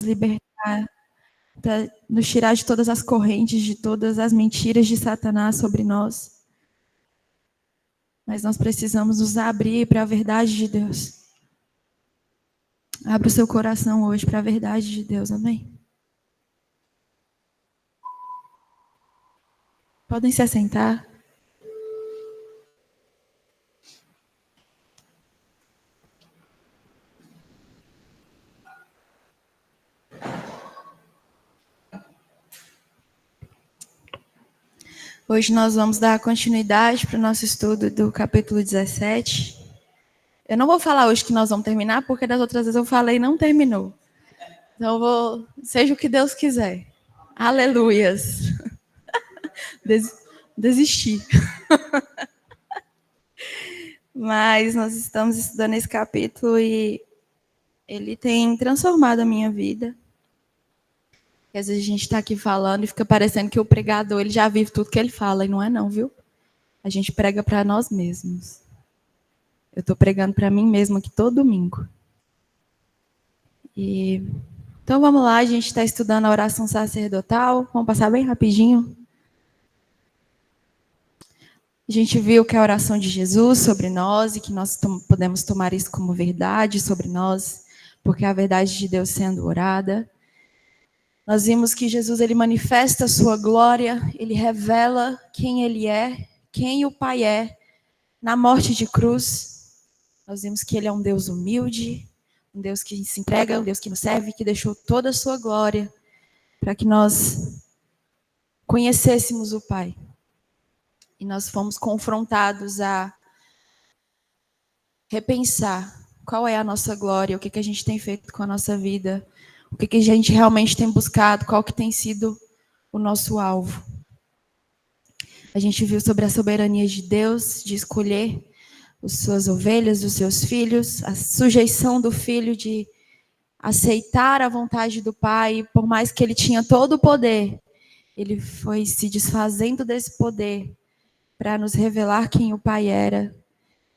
libertar, para nos tirar de todas as correntes, de todas as mentiras de Satanás sobre nós. Mas nós precisamos nos abrir para a verdade de Deus. Abra o seu coração hoje para a verdade de Deus, amém? Podem se assentar. Hoje nós vamos dar continuidade para o nosso estudo do capítulo 17. Eu não vou falar hoje que nós vamos terminar, porque das outras vezes eu falei e não terminou. Então, seja o que Deus quiser. Aleluias. Desisti. Mas nós estamos estudando esse capítulo e ele tem transformado a minha vida. E às vezes a gente está aqui falando e fica parecendo que o pregador ele já vive tudo que ele fala, e não é não, viu? A gente prega para nós mesmos. Eu estou pregando para mim mesma aqui todo domingo. Então vamos lá, a gente está estudando a oração sacerdotal. Vamos passar bem rapidinho. A gente viu que é a oração de Jesus sobre nós e que nós podemos tomar isso como verdade sobre nós, porque é a verdade de Deus sendo orada. Nós vimos que Jesus ele manifesta a sua glória, ele revela quem ele é, quem o Pai é, na morte de cruz. Nós vimos que ele é um Deus humilde, um Deus que se entrega, um Deus que nos serve, que deixou toda a sua glória para que nós conhecêssemos o Pai. E nós fomos confrontados a repensar qual é a nossa glória, o que a gente tem feito com a nossa vida, o que a gente realmente tem buscado, qual que tem sido o nosso alvo. A gente viu sobre a soberania de Deus, de escolher as suas ovelhas, os seus filhos, a sujeição do filho de aceitar a vontade do Pai, por mais que ele tinha todo o poder, ele foi se desfazendo desse poder para nos revelar quem o Pai era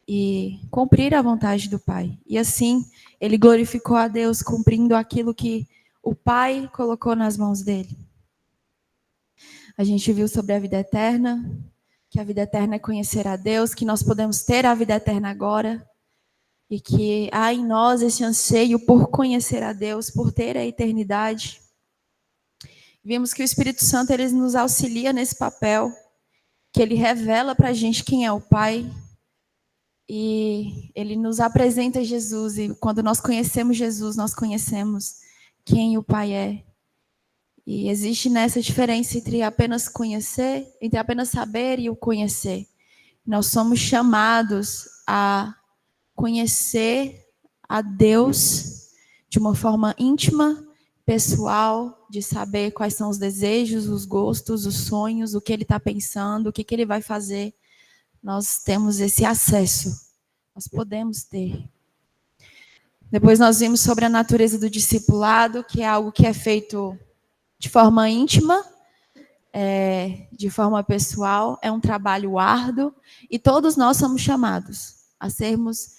e cumprir a vontade do Pai. E assim, ele glorificou a Deus, cumprindo aquilo que o Pai colocou nas mãos dele. A gente viu sobre a vida eterna, que a vida eterna é conhecer a Deus, que nós podemos ter a vida eterna agora, e que há em nós esse anseio por conhecer a Deus, por ter a eternidade. Vimos que o Espírito Santo ele nos auxilia nesse papel, que ele revela para a gente quem é o Pai, e ele nos apresenta Jesus, e quando nós conhecemos Jesus, nós conhecemos quem o Pai é. E existe nessa diferença entre apenas conhecer, entre apenas saber e o conhecer. Nós somos chamados a conhecer a Deus de uma forma íntima, pessoal, de saber quais são os desejos, os gostos, os sonhos, o que ele está pensando, o que ele vai fazer. Nós temos esse acesso, nós podemos ter. Depois nós vimos sobre a natureza do discipulado, que é algo que é feito de forma íntima, de forma pessoal, é um trabalho árduo, e todos nós somos chamados a sermos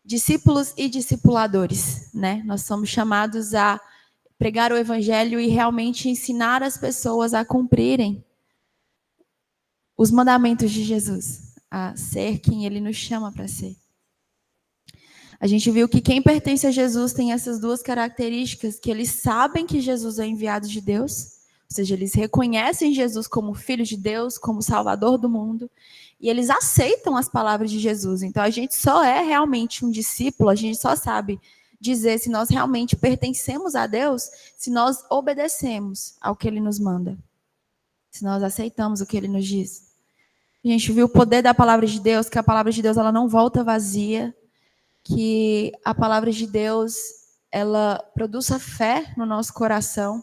discípulos e discipuladores, né? Nós somos chamados a pregar o evangelho e realmente ensinar as pessoas a cumprirem os mandamentos de Jesus, a ser quem ele nos chama para ser. A gente viu que quem pertence a Jesus tem essas duas características, que eles sabem que Jesus é enviado de Deus, ou seja, eles reconhecem Jesus como Filho de Deus, como Salvador do mundo, e eles aceitam as palavras de Jesus. Então, a gente só é realmente um discípulo, a gente só sabe dizer se nós realmente pertencemos a Deus, se nós obedecemos ao que Ele nos manda, se nós aceitamos o que Ele nos diz. A gente viu o poder da palavra de Deus, que a palavra de Deus ela não volta vazia, que a palavra de Deus ela produz a fé no nosso coração.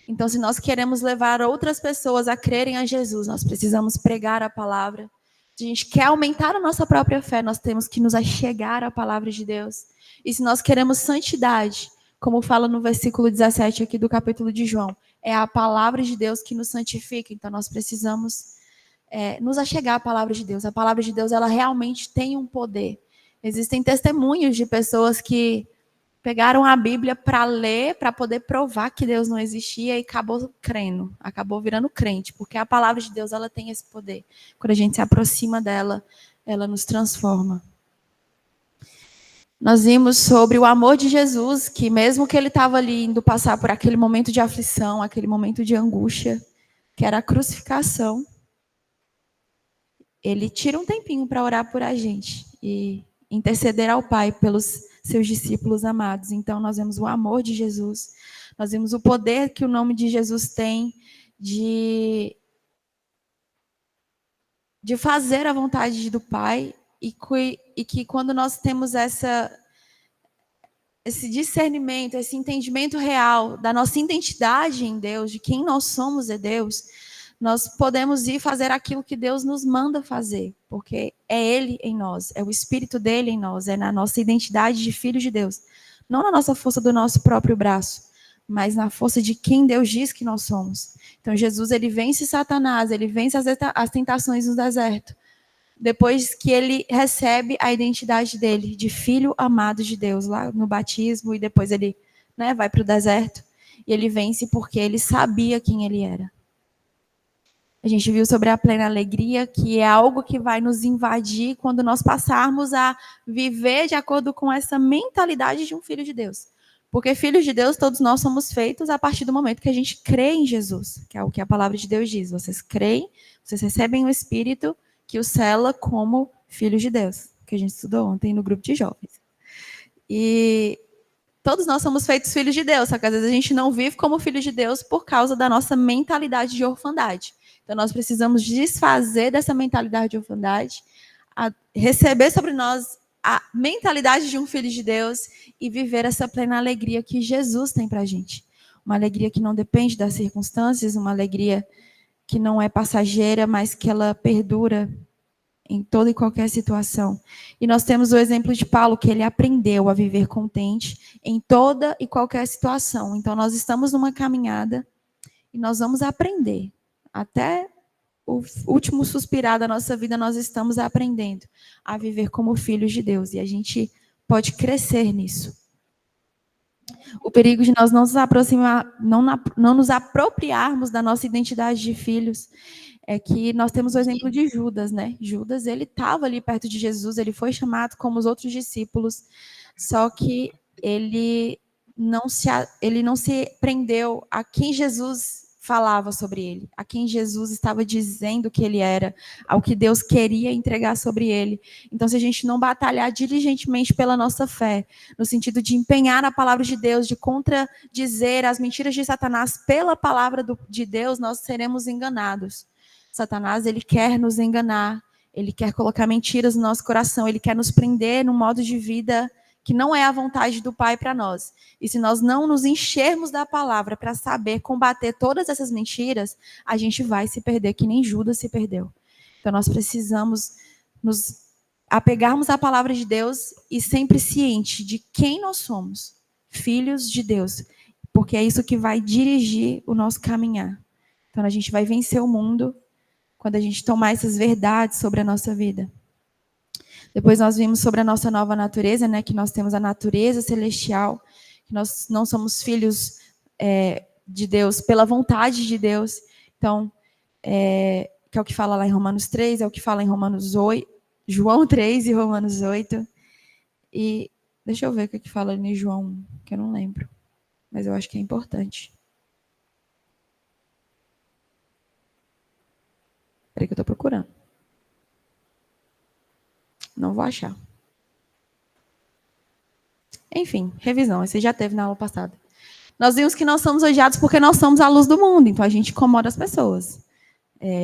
Então, se nós queremos levar outras pessoas a crerem a Jesus, nós precisamos pregar a palavra. Se a gente quer aumentar a nossa própria fé, nós temos que nos achegar à palavra de Deus. E se nós queremos santidade, como fala no versículo 17 aqui do capítulo de João, é a palavra de Deus que nos santifica. Então, nós precisamos nos achegar à palavra de Deus. A palavra de Deus, ela realmente tem um poder. Existem testemunhos de pessoas que pegaram a Bíblia para ler, para poder provar que Deus não existia e acabou crendo, acabou virando crente, porque a palavra de Deus ela tem esse poder. Quando a gente se aproxima dela, ela nos transforma. Nós vimos sobre o amor de Jesus, que mesmo que ele estava ali indo passar por aquele momento de aflição, aquele momento de angústia, que era a crucificação, ele tira um tempinho para orar por a gente e interceder ao Pai pelos seus discípulos amados. Então, nós vemos o amor de Jesus, nós vemos o poder que o nome de Jesus tem de fazer a vontade do Pai e que quando nós temos esse discernimento, esse entendimento real da nossa identidade em Deus, de quem nós somos em Deus, nós podemos ir fazer aquilo que Deus nos manda fazer, porque é Ele em nós, é o Espírito dele em nós, é na nossa identidade de filhos de Deus. Não na nossa força do nosso próprio braço, mas na força de quem Deus diz que nós somos. Então Jesus, ele vence Satanás, ele vence as tentações no deserto, depois que ele recebe a identidade dele, de filho amado de Deus, lá no batismo, e depois ele vai para o deserto, e ele vence porque ele sabia quem ele era. A gente viu sobre a plena alegria, que é algo que vai nos invadir quando nós passarmos a viver de acordo com essa mentalidade de um filho de Deus. Porque filhos de Deus, todos nós somos feitos a partir do momento que a gente crê em Jesus, que é o que a palavra de Deus diz. Vocês creem, vocês recebem o Espírito que o sela como filhos de Deus, que a gente estudou ontem no grupo de jovens. E todos nós somos feitos filhos de Deus, só que às vezes a gente não vive como filhos de Deus por causa da nossa mentalidade de orfandade. Então, nós precisamos desfazer dessa mentalidade de orfandade, receber sobre nós a mentalidade de um filho de Deus e viver essa plena alegria que Jesus tem para a gente. Uma alegria que não depende das circunstâncias, uma alegria que não é passageira, mas que ela perdura em toda e qualquer situação. E nós temos o exemplo de Paulo, que ele aprendeu a viver contente em toda e qualquer situação. Então, nós estamos numa caminhada e nós vamos aprender. Até o último suspirar da nossa vida, nós estamos aprendendo a viver como filhos de Deus. E a gente pode crescer nisso. O perigo de nós não nos aproximar, não nos apropriarmos da nossa identidade de filhos é que nós temos o exemplo de Judas, né? Judas, ele estava ali perto de Jesus, ele foi chamado como os outros discípulos, só que ele não se prendeu a quem Jesus falava sobre ele, a quem Jesus estava dizendo que ele era, ao que Deus queria entregar sobre ele. Então, se a gente não batalhar diligentemente pela nossa fé, no sentido de empenhar a palavra de Deus, de contradizer as mentiras de Satanás pela palavra de Deus, nós seremos enganados. Satanás, ele quer nos enganar, ele quer colocar mentiras no nosso coração, ele quer nos prender num modo de vida que não é a vontade do Pai para nós. E se nós não nos enchermos da palavra para saber combater todas essas mentiras, a gente vai se perder, que nem Judas se perdeu. Então, nós precisamos nos apegarmos à palavra de Deus e sempre ciente de quem nós somos, filhos de Deus, porque é isso que vai dirigir o nosso caminhar. Então, a gente vai vencer o mundo quando a gente tomar essas verdades sobre a nossa vida. Depois nós vimos sobre a nossa nova natureza, né, que nós temos a natureza celestial, que nós não somos filhos de Deus pela vontade de Deus. Então, que é o que fala lá em Romanos 3, é o que fala em Romanos 8, João 3 e Romanos 8. E deixa eu ver o que fala em João 1, que eu não lembro, mas eu acho que é importante. Peraí que eu estou procurando. Não vou achar. Enfim, revisão. Esse já teve na aula passada. Nós vimos que nós somos odiados porque nós somos a luz do mundo. Então, a gente incomoda as pessoas.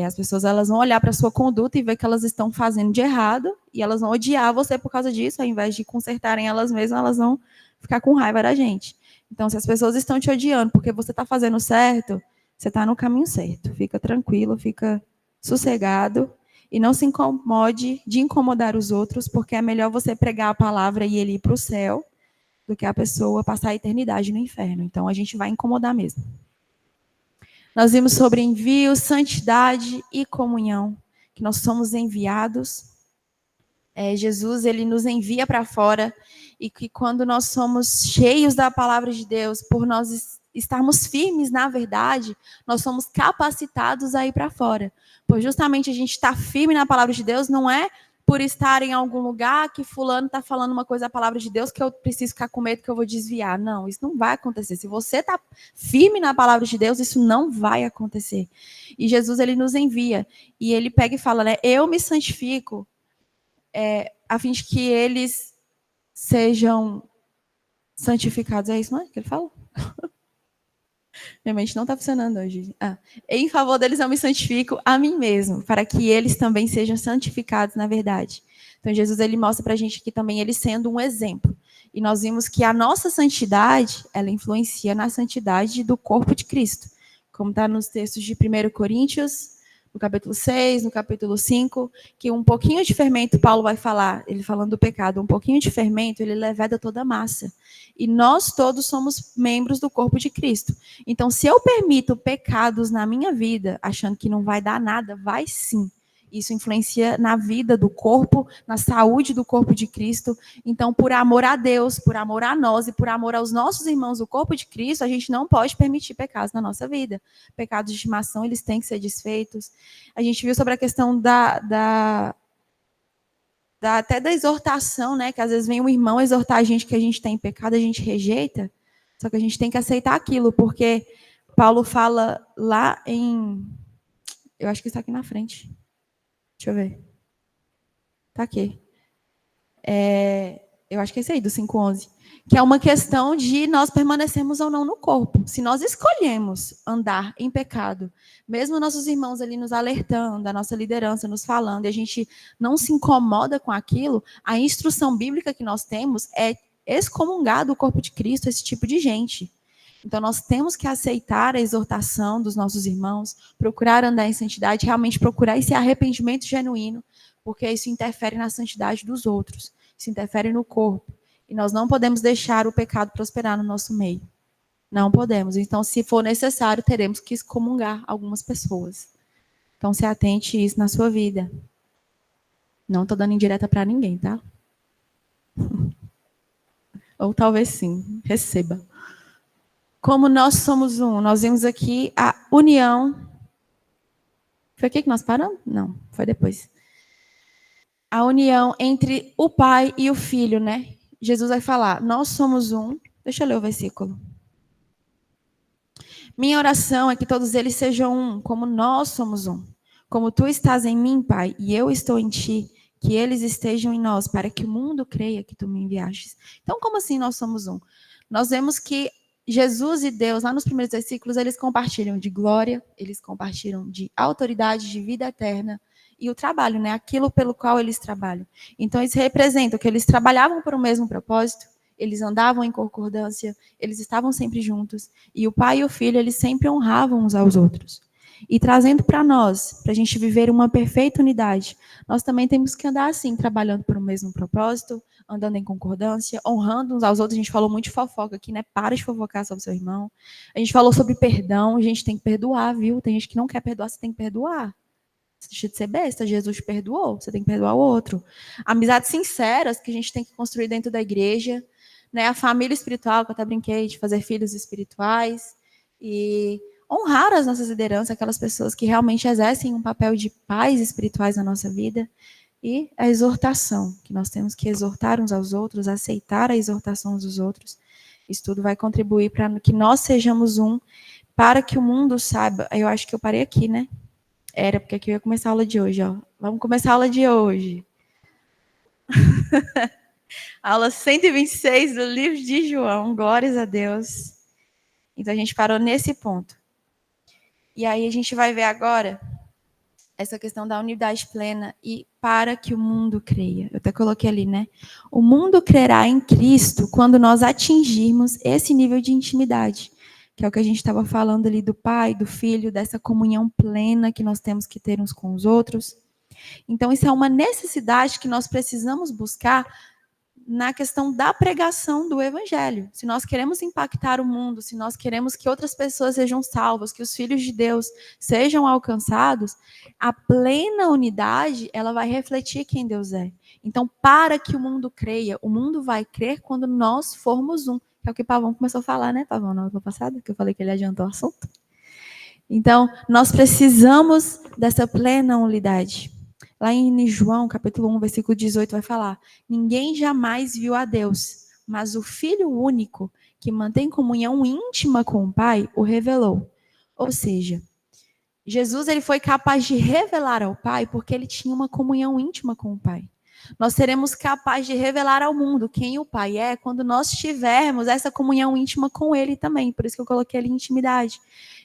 As pessoas elas vão olhar para a sua conduta e ver que elas estão fazendo de errado. E elas vão odiar você por causa disso. Ao invés de consertarem elas mesmas, elas vão ficar com raiva da gente. Então, se as pessoas estão te odiando porque você está fazendo certo, você está no caminho certo. Fica tranquilo, fica sossegado. E não se incomode de incomodar os outros, porque é melhor você pregar a palavra e ele ir para o céu do que a pessoa passar a eternidade no inferno. Então, a gente vai incomodar mesmo. Nós vimos sobre envio, santidade e comunhão, que nós somos enviados. Jesus, ele nos envia para fora e que quando nós somos cheios da palavra de Deus, por nós estarmos firmes na verdade, nós somos capacitados a ir para fora. Pois justamente a gente estar firme na palavra de Deus não é por estar em algum lugar que fulano está falando uma coisa da palavra de Deus que eu preciso ficar com medo que eu vou desviar. Não, isso não vai acontecer. Se você está firme na palavra de Deus, isso não vai acontecer. E Jesus, ele nos envia. E ele pega e fala, né? Eu me santifico a fim de que eles sejam santificados. É isso, não é que ele fala? Minha mente não está funcionando hoje. Em favor deles eu me santifico a mim mesmo, para que eles também sejam santificados na verdade. Então, Jesus, ele mostra para a gente aqui também ele sendo um exemplo. E nós vimos que a nossa santidade, ela influencia na santidade do corpo de Cristo. Como está nos textos de 1 Coríntios, no capítulo 6, no capítulo 5, que um pouquinho de fermento, Paulo vai falar, ele falando do pecado, um pouquinho de fermento, ele leveda toda a massa. E nós todos somos membros do corpo de Cristo. Então, se eu permito pecados na minha vida, achando que não vai dar nada, vai sim. Isso influencia na vida do corpo, na saúde do corpo de Cristo. Então, por amor a Deus, por amor a nós e por amor aos nossos irmãos do corpo de Cristo, a gente não pode permitir pecados na nossa vida. Pecados de estimação, eles têm que ser desfeitos. A gente viu sobre a questão até da exortação, né? Que às vezes vem um irmão exortar a gente que a gente está em pecado, a gente rejeita. Só que a gente tem que aceitar aquilo, porque Paulo fala lá em... Eu acho que está aqui na frente. Deixa eu ver. Está aqui. Eu acho que é esse aí, do 5:11. Que é uma questão de nós permanecermos ou não no corpo. Se nós escolhemos andar em pecado, mesmo nossos irmãos ali nos alertando, a nossa liderança nos falando, e a gente não se incomoda com aquilo, a instrução bíblica que nós temos é excomungar do corpo de Cristo esse tipo de gente. Então, nós temos que aceitar a exortação dos nossos irmãos, procurar andar em santidade, realmente procurar esse arrependimento genuíno, porque isso interfere na santidade dos outros, isso interfere no corpo. E nós não podemos deixar o pecado prosperar no nosso meio. Não podemos. Então, se for necessário, teremos que excomungar algumas pessoas. Então, se atente a isso na sua vida. Não estou dando indireta para ninguém, tá? Ou talvez sim, receba. Como nós somos um, nós vimos aqui a união. Foi aqui que nós paramos? Não, foi depois. A união entre o Pai e o Filho, né? Jesus vai falar, nós somos um. Deixa eu ler o versículo. Minha oração é que todos eles sejam um, como nós somos um. Como tu estás em mim, Pai, e eu estou em ti, que eles estejam em nós, para que o mundo creia que tu me enviastes. Então, como assim nós somos um? Nós vemos que Jesus e Deus, lá nos primeiros versículos, eles compartilham de glória, eles compartilham de autoridade, de vida eterna, e o trabalho, né? Aquilo pelo qual eles trabalham. Então, isso representa que eles trabalhavam por um mesmo propósito, eles andavam em concordância, eles estavam sempre juntos, e o pai e o filho, eles sempre honravam uns aos outros. E trazendo para nós, para a gente viver uma perfeita unidade, nós também temos que andar assim, trabalhando por um mesmo propósito, andando em concordância, honrando uns aos outros. A gente falou muito de fofoca aqui, né? Para de fofocar sobre seu irmão. A gente falou sobre perdão, a gente tem que perdoar, viu? Tem gente que não quer perdoar, você tem que perdoar. Deixa de ser besta, Jesus te perdoou, você tem que perdoar o outro. Amizades sinceras que a gente tem que construir dentro da igreja, né? A família espiritual, que eu até brinquei, de fazer filhos espirituais, e honrar as nossas lideranças, aquelas pessoas que realmente exercem um papel de pais espirituais na nossa vida, e a exortação, que nós temos que exortar uns aos outros, aceitar a exortação dos outros. Isso tudo vai contribuir para que nós sejamos um, para que o mundo saiba. Eu acho que eu parei aqui, né? Era, porque aqui eu ia começar a aula de hoje, ó. Vamos começar a aula de hoje. Aula 126 do livro de João, glórias a Deus. Então, a gente parou nesse ponto. E aí, a gente vai ver agora essa questão da unidade plena e para que o mundo creia. Eu até coloquei ali, né? O mundo crerá em Cristo quando nós atingirmos esse nível de intimidade, que é o que a gente estava falando ali do Pai, do Filho, dessa comunhão plena que nós temos que ter uns com os outros. Então, isso é uma necessidade que nós precisamos buscar na questão da pregação do evangelho. Se nós queremos impactar o mundo, se nós queremos que outras pessoas sejam salvas, que os filhos de Deus sejam alcançados, a plena unidade, ela vai refletir quem Deus é. Então, para que o mundo creia, o mundo vai crer quando nós formos um. É o que Pavão começou a falar, né, Pavão, na aula passada, que eu falei que ele adiantou o assunto. Então, nós precisamos dessa plena unidade. Lá em João, capítulo 1, versículo 18, vai falar: ninguém jamais viu a Deus, mas o Filho único, que mantém comunhão íntima com o Pai, o revelou. Ou seja, Jesus ele foi capaz de revelar ao Pai porque ele tinha uma comunhão íntima com o Pai. Nós seremos capazes de revelar ao mundo quem o Pai é quando nós tivermos essa comunhão íntima com Ele também. Por isso que eu coloquei ali intimidade.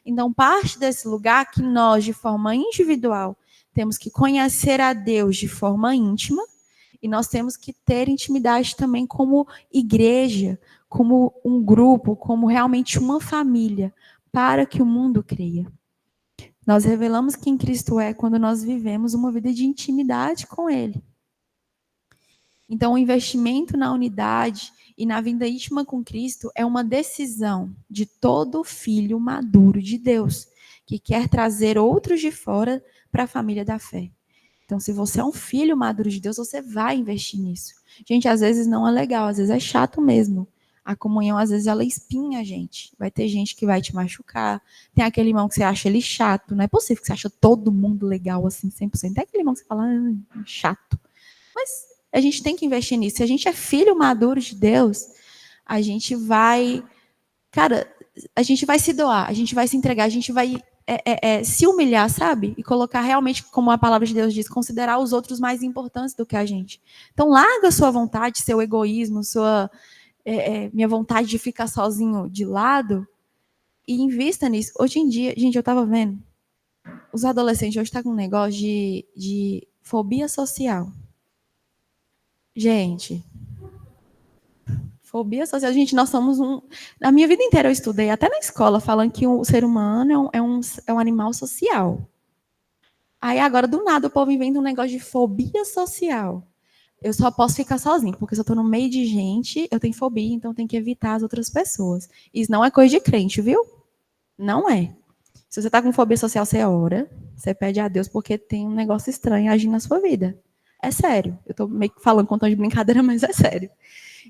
Então, parte desse lugar que nós, de forma individual, temos que conhecer a Deus de forma íntima e nós temos que ter intimidade também como igreja, como um grupo, como realmente uma família, para que o mundo creia. Nós revelamos quem Cristo é quando nós vivemos uma vida de intimidade com Ele. Então, o investimento na unidade e na vida íntima com Cristo é uma decisão de todo filho maduro de Deus, que quer trazer outros de fora para a família da fé. Então, se você é um filho maduro de Deus, você vai investir nisso. Gente, às vezes não é legal, às vezes é chato mesmo. A comunhão, às vezes, ela espinha a gente. Vai ter gente que vai te machucar. Tem aquele irmão que você acha ele chato. Não é possível que você acha todo mundo legal, assim, 100%. Tem aquele irmão que você fala, chato. Mas a gente tem que investir nisso. Se a gente é filho maduro de Deus, a gente vai... Cara, a gente vai se doar, a gente vai se entregar, a gente vai se humilhar, sabe? E colocar realmente, como a palavra de Deus diz, considerar os outros mais importantes do que a gente. Então, larga a sua vontade, seu egoísmo, minha vontade de ficar sozinho de lado e invista nisso. Hoje em dia, gente, eu estava vendo, os adolescentes hoje estão com um negócio de fobia social. Gente, fobia social, gente, nós somos um... Na minha vida inteira eu estudei, até na escola, falando que o ser humano é um animal social. Aí agora, do nada, o povo inventa um negócio de fobia social. Eu só posso ficar sozinho, porque se eu estou no meio de gente, eu tenho fobia, então eu tenho que evitar as outras pessoas. Isso não é coisa de crente, viu? Não é. Se você está com fobia social, você ora, você pede a Deus, porque tem um negócio estranho agindo na sua vida. É sério. Eu estou meio que falando com tom de brincadeira, mas é sério.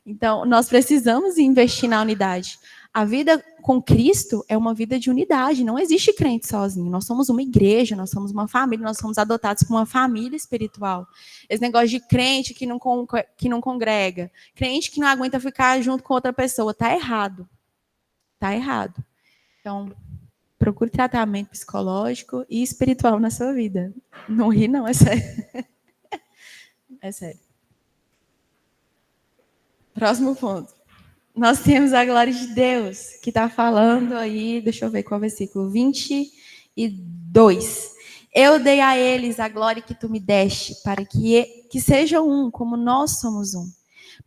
Então, nós precisamos investir na unidade. A vida com Cristo é uma vida de unidade. Não existe crente sozinho. Nós somos uma igreja, nós somos uma família, nós somos adotados por uma família espiritual. Esse negócio de crente que não congrega, crente que não aguenta ficar junto com outra pessoa, está errado. Está errado. Então, procure tratamento psicológico e espiritual na sua vida. Não ri, não, é sério. É sério. Próximo ponto. Nós temos a glória de Deus, que está falando aí, deixa eu ver qual versículo, 22. Eu dei a eles a glória que tu me deste, para que sejam um, como nós somos um.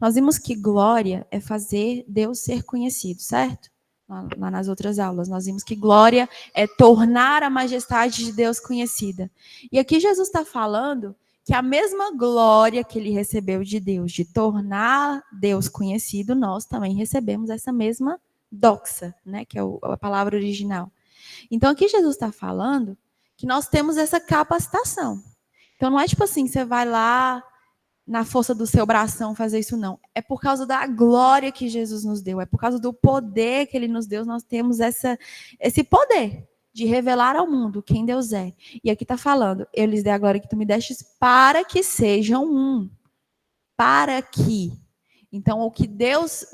Nós vimos que glória é fazer Deus ser conhecido, certo? Lá nas outras aulas, nós vimos que glória é tornar a majestade de Deus conhecida. E aqui Jesus está falando que a mesma glória que ele recebeu de Deus, de tornar Deus conhecido, nós também recebemos essa mesma doxa, né, que é a palavra original. Então, aqui Jesus está falando que nós temos essa capacitação. Então, não é tipo assim, você vai lá na força do seu bração fazer isso, não. É por causa da glória que Jesus nos deu, é por causa do poder que ele nos deu, nós temos esse poder de revelar ao mundo quem Deus é. E aqui está falando, eu lhes dei a glória que tu me destes para que sejam um. Para que. Então, o que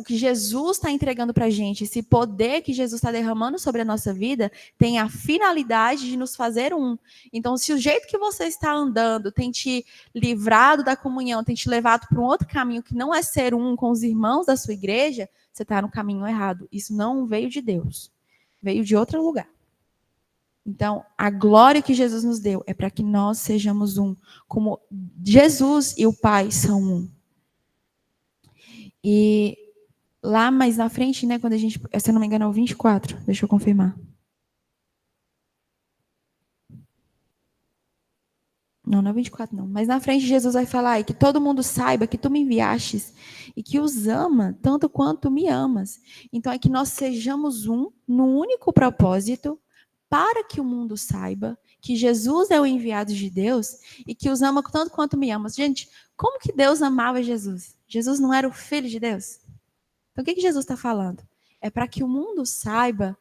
Jesus está entregando para a gente, esse poder que Jesus está derramando sobre a nossa vida, tem a finalidade de nos fazer um. Então, se o jeito que você está andando tem te livrado da comunhão, tem te levado para um outro caminho que não é ser um com os irmãos da sua igreja, você está no caminho errado. Isso não veio de Deus, veio de outro lugar. Então, a glória que Jesus nos deu é para que nós sejamos um, como Jesus e o Pai são um. E lá mais na frente, né, quando a gente, se eu não me engano, é o 24, deixa eu confirmar. Não, não é 24 não. Mas na frente Jesus vai falar, e que todo mundo saiba que tu me enviastes e que os ama tanto quanto me amas. Então é que nós sejamos um no único propósito para que o mundo saiba que Jesus é o enviado de Deus e que os ama tanto quanto me amas. Gente, como que Deus amava Jesus? Jesus não era o filho de Deus? Então o que Jesus está falando? É para que o mundo saiba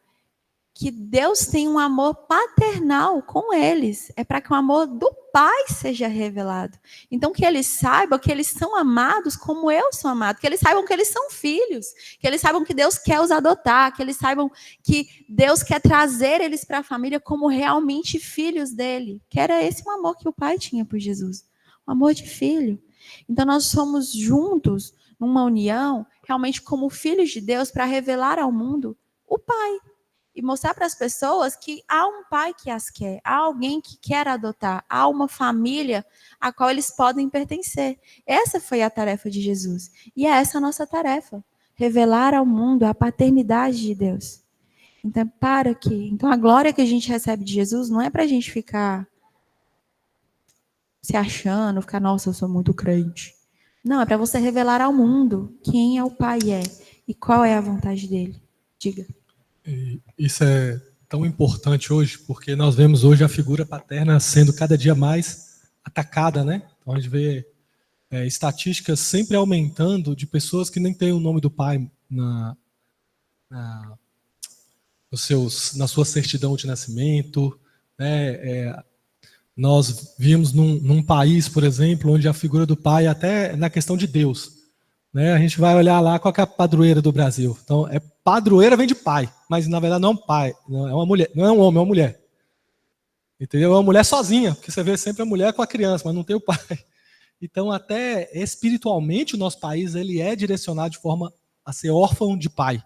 que Deus tem um amor paternal com eles. É para que o amor do Pai seja revelado. Então, que eles saibam que eles são amados como eu sou amado. Que eles saibam que eles são filhos. Que eles saibam que Deus quer os adotar. Que eles saibam que Deus quer trazer eles para a família como realmente filhos dele. Que era esse o amor que o Pai tinha por Jesus. O amor de filho. Então, nós somos juntos, numa união, realmente como filhos de Deus, para revelar ao mundo o Pai. E mostrar para as pessoas que há um pai que as quer, há alguém que quer adotar, há uma família a qual eles podem pertencer. Essa foi a tarefa de Jesus. E é essa a nossa tarefa, revelar ao mundo a paternidade de Deus. Então a glória que a gente recebe de Jesus não é para a gente ficar se achando, ficar, nossa, eu sou muito crente. Não, é para você revelar ao mundo quem é o Pai e qual é a vontade dele. Diga. E isso é tão importante hoje, porque nós vemos hoje a figura paterna sendo cada dia mais atacada, né? Então a gente vê estatísticas sempre aumentando de pessoas que nem têm o nome do pai na sua certidão de nascimento, né? Nós vimos num país, por exemplo, onde a figura do pai, até na questão de Deus, né? A gente vai olhar lá qual que é a padroeira do Brasil. Então, padroeira vem de pai, mas na verdade não é um pai, não é uma mulher, não é um homem, é uma mulher. Entendeu? É uma mulher sozinha, porque você vê sempre a mulher com a criança, mas não tem o pai. Então, até espiritualmente, o nosso país ele é direcionado de forma a ser órfão de pai,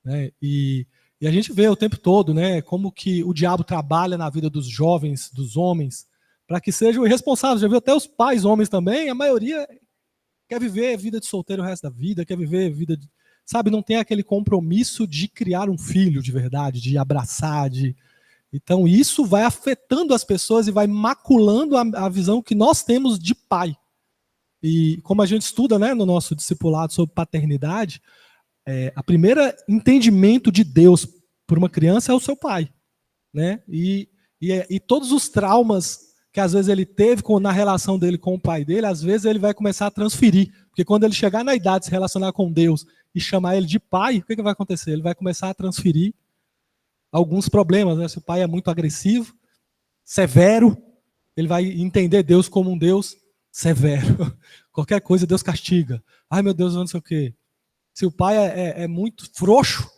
né? E a gente vê o tempo todo, né, como que o diabo trabalha na vida dos jovens, dos homens, para que sejam irresponsáveis. Já viu até os pais homens também, a maioria quer viver vida de solteiro o resto da vida, quer viver vida de, sabe, não tem aquele compromisso de criar um filho de verdade, de abraçar, Então isso vai afetando as pessoas e vai maculando a visão que nós temos de pai. E como a gente estuda, né, no nosso discipulado sobre paternidade, a primeira entendimento de Deus por uma criança é o seu pai, né? E todos os traumas que às vezes ele teve na relação dele com o pai dele, às vezes ele vai começar a transferir. Porque quando ele chegar na idade de se relacionar com Deus e chamar ele de pai, o que vai acontecer? Ele vai começar a transferir alguns problemas, né? Se o pai é muito agressivo, severo, ele vai entender Deus como um Deus severo. Qualquer coisa Deus castiga. Ai meu Deus, não sei o quê. Se o pai é muito frouxo,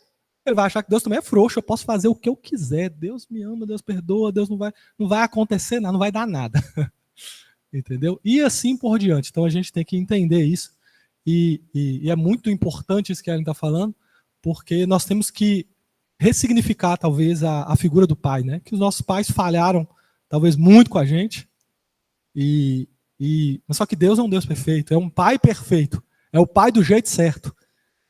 ele vai achar que Deus também é frouxo, eu posso fazer o que eu quiser. Deus me ama, Deus perdoa, Deus não vai acontecer nada, não vai dar nada. Entendeu? E assim por diante. Então a gente tem que entender isso. E é muito importante isso que a gente está falando, porque nós temos que ressignificar talvez a figura do pai, né? Que os nossos pais falharam talvez muito com a gente. Mas só que Deus é um Deus perfeito, é um pai perfeito, é o pai do jeito certo.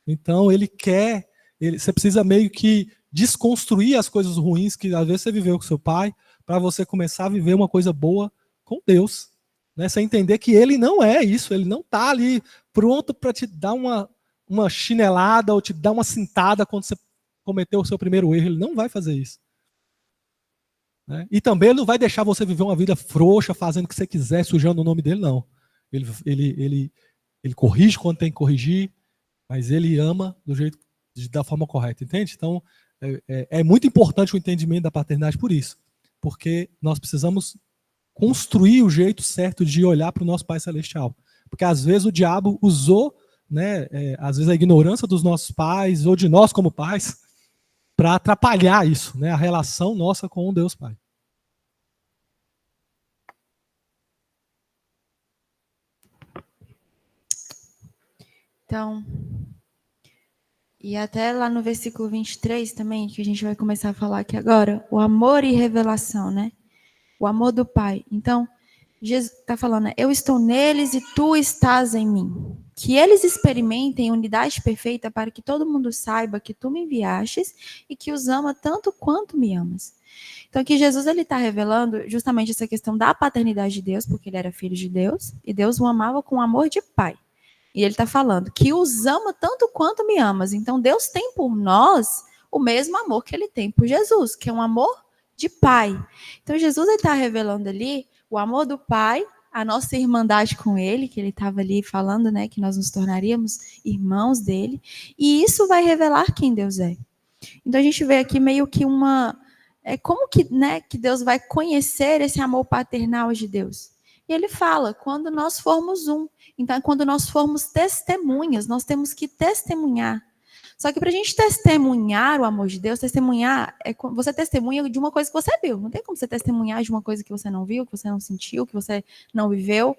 Então você precisa meio que desconstruir as coisas ruins que às vezes você viveu com seu pai, para você começar a viver uma coisa boa com Deus, né? Você entender que ele não é isso, ele não está ali pronto para te dar uma chinelada ou te dar uma cintada quando você cometeu o seu primeiro erro. Ele não vai fazer isso, né? E também ele não vai deixar você viver uma vida frouxa, fazendo o que você quiser, sujando o nome dele, não. Ele corrige quando tem que corrigir, mas ele ama da forma correta, entende? Então, é muito importante o entendimento da paternidade por isso, porque nós precisamos construir o jeito certo de olhar para o nosso Pai Celestial, porque às vezes o diabo usou, né, às vezes a ignorância dos nossos pais, ou de nós como pais, para atrapalhar isso, né, a relação nossa com o Deus Pai. Então, e até lá no versículo 23 também, que a gente vai começar a falar aqui agora, o amor e revelação, né? O amor do Pai. Então, Jesus está falando, eu estou neles e tu estás em mim. que eles experimentem unidade perfeita para que todo mundo saiba que tu me enviastes e que os ama tanto quanto me amas. Então aqui Jesus ele está revelando justamente essa questão da paternidade de Deus, porque ele era filho de Deus, e Deus o amava com amor de pai. E ele está falando que os ama tanto quanto me amas. Então Deus tem por nós o mesmo amor que ele tem por Jesus, que é um amor de pai. Então Jesus está revelando ali o amor do pai, a nossa irmandade com ele, que ele estava ali falando, né, que nós nos tornaríamos irmãos dele, e isso vai revelar quem Deus é. Então a gente vê aqui meio que como que, né, que Deus vai conhecer esse amor paternal de Deus. E ele fala, quando nós formos um. Então, quando nós formos testemunhas, nós temos que testemunhar. Só que para a gente testemunhar o amor de Deus, testemunhar, você testemunha de uma coisa que você viu. Não tem como você testemunhar de uma coisa que você não viu, que você não sentiu, que você não viveu.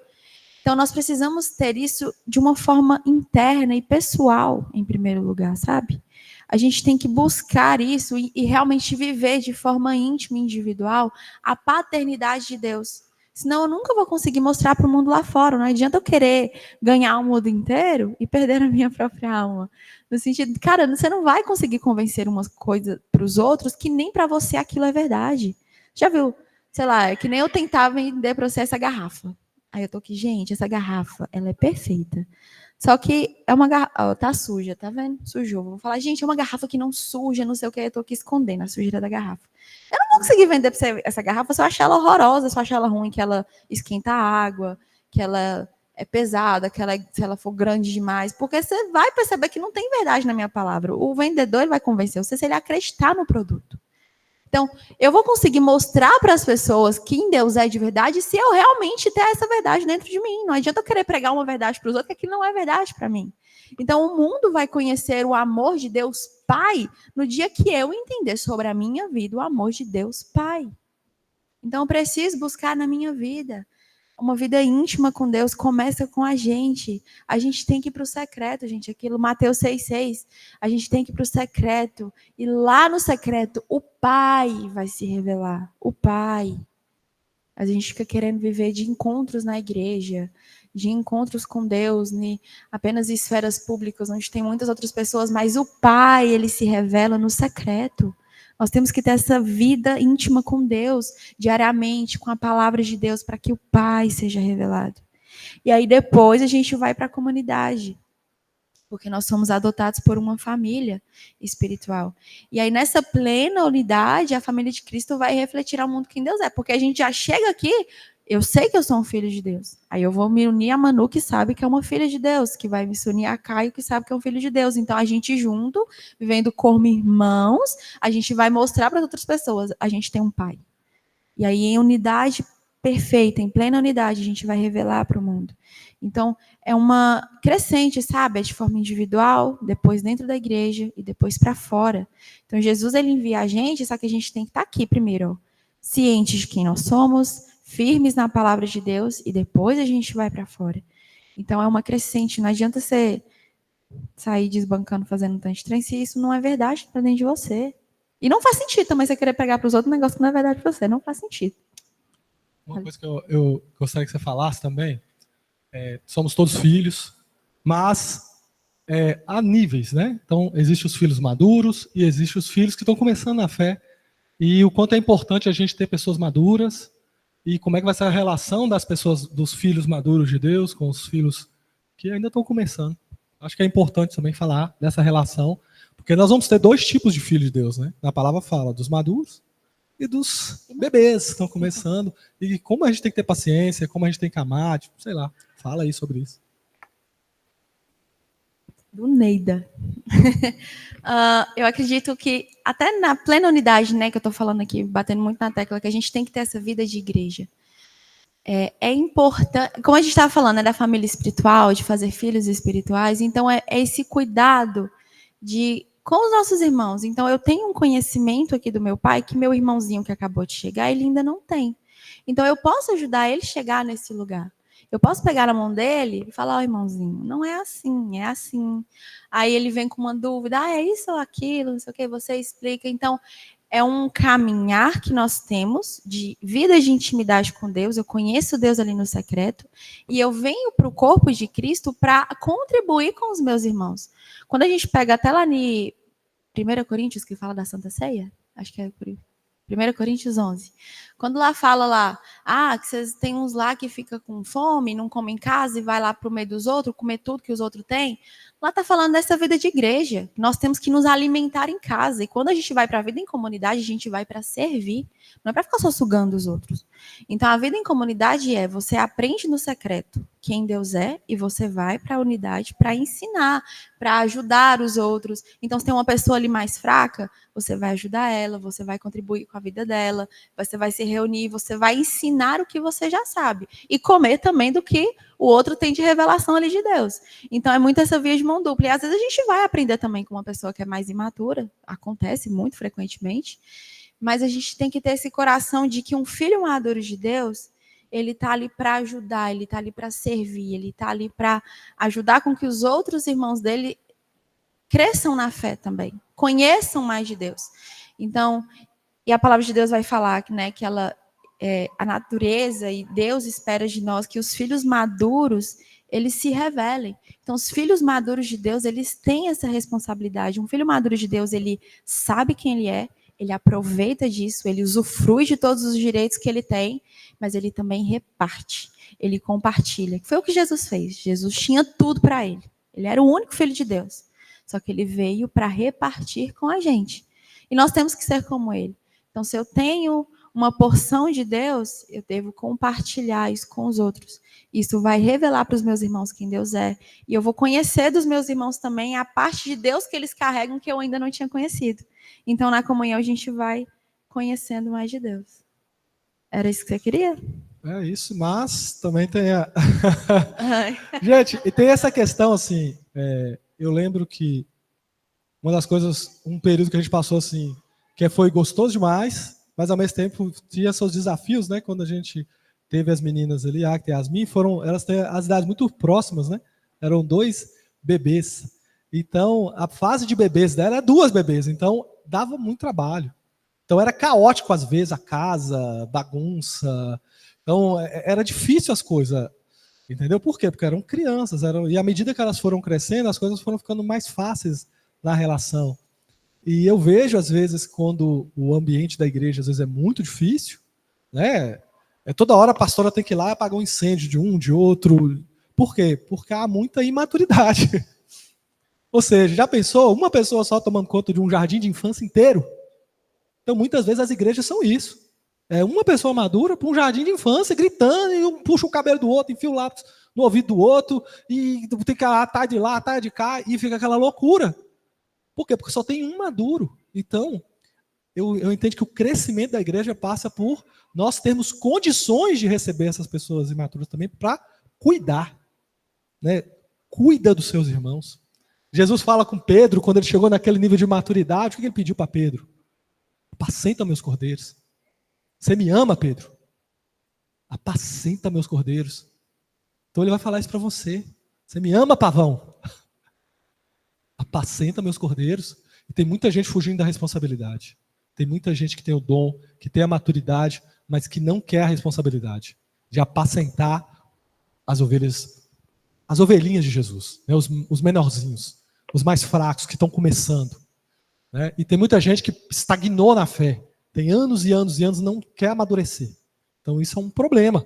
Então, nós precisamos ter isso de uma forma interna e pessoal, em primeiro lugar, sabe? A gente tem que buscar isso e realmente viver de forma íntima e individual a paternidade de Deus. Senão eu nunca vou conseguir mostrar para o mundo lá fora. Não adianta eu querer ganhar o mundo inteiro e perder a minha própria alma. No sentido, cara, você não vai conseguir convencer uma coisa para os outros que nem para você aquilo é verdade. Já viu? Sei lá, é que nem eu tentava vender para você essa garrafa. Aí eu tô aqui, gente, essa garrafa, ela é perfeita. Só que é uma garrafa, tá suja, tá vendo? Sujou. Vou falar, gente, é uma garrafa que não suja, não sei o que, eu tô aqui escondendo a sujeira da garrafa. Eu não vou conseguir vender pra você essa garrafa se eu achar ela horrorosa, se eu achar ela ruim, que ela esquenta a água, que ela é pesada, que ela, se ela for grande demais, porque você vai perceber que não tem verdade na minha palavra. O vendedor ele vai convencer você se ele acreditar no produto. Então, eu vou conseguir mostrar para as pessoas quem Deus é de verdade se eu realmente ter essa verdade dentro de mim. Não adianta eu querer pregar uma verdade para os outros, que aquilo não é verdade para mim. Então, o mundo vai conhecer o amor de Deus Pai no dia que eu entender sobre a minha vida o amor de Deus Pai. Então, eu preciso buscar na minha vida. Uma vida íntima com Deus começa com a gente. A gente tem que ir para o secreto, gente. Aquilo, Mateus 6,6. A gente tem que ir para o secreto. E lá no secreto, o Pai vai se revelar. O Pai. A gente fica querendo viver de encontros na igreja, de encontros com Deus, apenas em esferas públicas, onde tem muitas outras pessoas, mas o Pai, ele se revela no secreto. Nós temos que ter essa vida íntima com Deus, diariamente, com a palavra de Deus, para que o Pai seja revelado. E aí depois a gente vai para a comunidade, porque nós somos adotados por uma família espiritual. E aí nessa plena unidade, a família de Cristo vai refletir ao mundo quem Deus é, porque a gente já chega aqui, eu sei que eu sou um filho de Deus. Aí eu vou me unir a Manu, que sabe que é uma filha de Deus, que vai me unir a Caio, que sabe que é um filho de Deus. Então a gente junto, vivendo como irmãos, a gente vai mostrar para as outras pessoas, a gente tem um pai. E aí em unidade perfeita, em plena unidade, a gente vai revelar para o mundo. Então, é uma crescente, sabe? É de forma individual, depois dentro da igreja e depois para fora. Então, Jesus, ele envia a gente, só que a gente tem que estar aqui primeiro, ó, cientes de quem nós somos, firmes na palavra de Deus e depois a gente vai para fora. Então, é uma crescente. Não adianta você sair desbancando, fazendo um tanto de trem, se isso não é verdade para dentro de você. E não faz sentido também você querer pegar para os outros um negócio que não é verdade para você. Não faz sentido. Uma coisa que eu gostaria que você falasse também, somos todos filhos, mas há níveis, né? Então, existem os filhos maduros e existem os filhos que estão começando na fé. E o quanto é importante a gente ter pessoas maduras e como é que vai ser a relação das pessoas, dos filhos maduros de Deus com os filhos que ainda estão começando. Acho que é importante também falar dessa relação, porque nós vamos ter dois tipos de filhos de Deus, né? Na palavra fala dos maduros e dos bebês que estão começando, e como a gente tem que ter paciência, como a gente tem que amar, tipo, sei lá, fala aí sobre isso. Do Neida. Eu acredito que, até na plena unidade, né, que eu estou falando aqui, batendo muito na tecla, que a gente tem que ter essa vida de igreja. É importante, como a gente estava falando, da família espiritual, de fazer filhos espirituais, então é esse cuidado com os nossos irmãos. Então, eu tenho um conhecimento aqui do meu pai que meu irmãozinho que acabou de chegar, ele ainda não tem. Então, eu posso ajudar ele a chegar nesse lugar. Eu posso pegar na mão dele e falar, irmãozinho, não é assim, é assim. Aí ele vem com uma dúvida, é isso ou aquilo, não sei o que, você explica. Então, é um caminhar que nós temos de vida de intimidade com Deus. Eu conheço Deus ali no secreto e eu venho para o corpo de Cristo para contribuir com os meus irmãos. Quando a gente pega até lá em 1 Coríntios, que fala da Santa Ceia, acho que é por 1 Coríntios 11. Quando lá fala lá, que vocês tem uns lá que fica com fome, não come em casa e vai lá para o meio dos outros, comer tudo que os outros têm. Lá está falando dessa vida de igreja. Nós temos que nos alimentar em casa. E quando a gente vai para a vida em comunidade, a gente vai para servir. Não é para ficar só sugando os outros. Então, a vida em comunidade você aprende no secreto quem Deus é e você vai para a unidade para ensinar, para ajudar os outros. Então, se tem uma pessoa ali mais fraca, você vai ajudar ela, você vai contribuir com a vida dela, você vai se reunir, você vai ensinar o que você já sabe. E comer também do que o outro tem de revelação ali de Deus. Então, é muito essa via de mão dupla. E às vezes a gente vai aprender também com uma pessoa que é mais imatura, acontece muito frequentemente, mas a gente tem que ter esse coração de que um filho maduro de Deus, ele está ali para ajudar, ele está ali para servir, ele está ali para ajudar com que os outros irmãos dele cresçam na fé também, conheçam mais de Deus. Então, e a palavra de Deus vai falar, né, que a natureza e Deus espera de nós que os filhos maduros, eles se revelem. Então, os filhos maduros de Deus, eles têm essa responsabilidade. Um filho maduro de Deus, ele sabe quem ele é, ele aproveita disso, ele usufrui de todos os direitos que ele tem, mas ele também reparte, ele compartilha. Foi o que Jesus fez. Jesus tinha tudo para ele. Ele era o único filho de Deus. Só que ele veio para repartir com a gente. E nós temos que ser como ele. Então, se eu tenho uma porção de Deus, eu devo compartilhar isso com os outros. Isso vai revelar para os meus irmãos quem Deus é. E eu vou conhecer dos meus irmãos também a parte de Deus que eles carregam que eu ainda não tinha conhecido. Então, na comunhão, a gente vai conhecendo mais de Deus. Era isso que você queria? É isso, mas também tem a... Gente, e tem essa questão, assim, eu lembro que uma das coisas, um período que a gente passou, assim, que foi gostoso demais, mas ao mesmo tempo tinha seus desafios, né? Quando a gente teve as meninas ali, a Acta e a Yasmin, elas têm as idades muito próximas, né? Eram 2 bebês. Então, a fase de bebês dela era 2 bebês, então dava muito trabalho. Então era caótico às vezes a casa, bagunça. Então era difícil as coisas, entendeu? Por quê? Porque eram crianças, e à medida que elas foram crescendo, as coisas foram ficando mais fáceis na relação. E eu vejo às vezes quando o ambiente da igreja às vezes é muito difícil, né? Toda hora a pastora tem que ir lá apagar um incêndio de um, de outro. Por quê? Porque há muita imaturidade. Ou seja, já pensou uma pessoa só tomando conta de um jardim de infância inteiro? Então, muitas vezes as igrejas são isso. É uma pessoa madura para um jardim de infância, gritando, e um puxa o cabelo do outro, enfia o lápis no ouvido do outro, e tem que atar de lá, atar de cá, e fica aquela loucura. Por quê? Porque só tem um maduro. Então, eu entendo que o crescimento da igreja passa por nós termos condições de receber essas pessoas imaturas também para cuidar. Né? Cuida dos seus irmãos. Jesus fala com Pedro, quando ele chegou naquele nível de maturidade, o que ele pediu para Pedro? Apacenta meus cordeiros. Você me ama, Pedro? Apacenta meus cordeiros. Então ele vai falar isso para você. Você me ama, pavão? Apacenta meus cordeiros. E tem muita gente fugindo da responsabilidade. Tem muita gente que tem o dom, que tem a maturidade, mas que não quer a responsabilidade de apacentar as ovelhas, as ovelhinhas de Jesus, né? Os menorzinhos, os mais fracos, que estão começando. Né? E tem muita gente que estagnou na fé. Tem anos e anos e anos e não quer amadurecer. Então isso é um problema.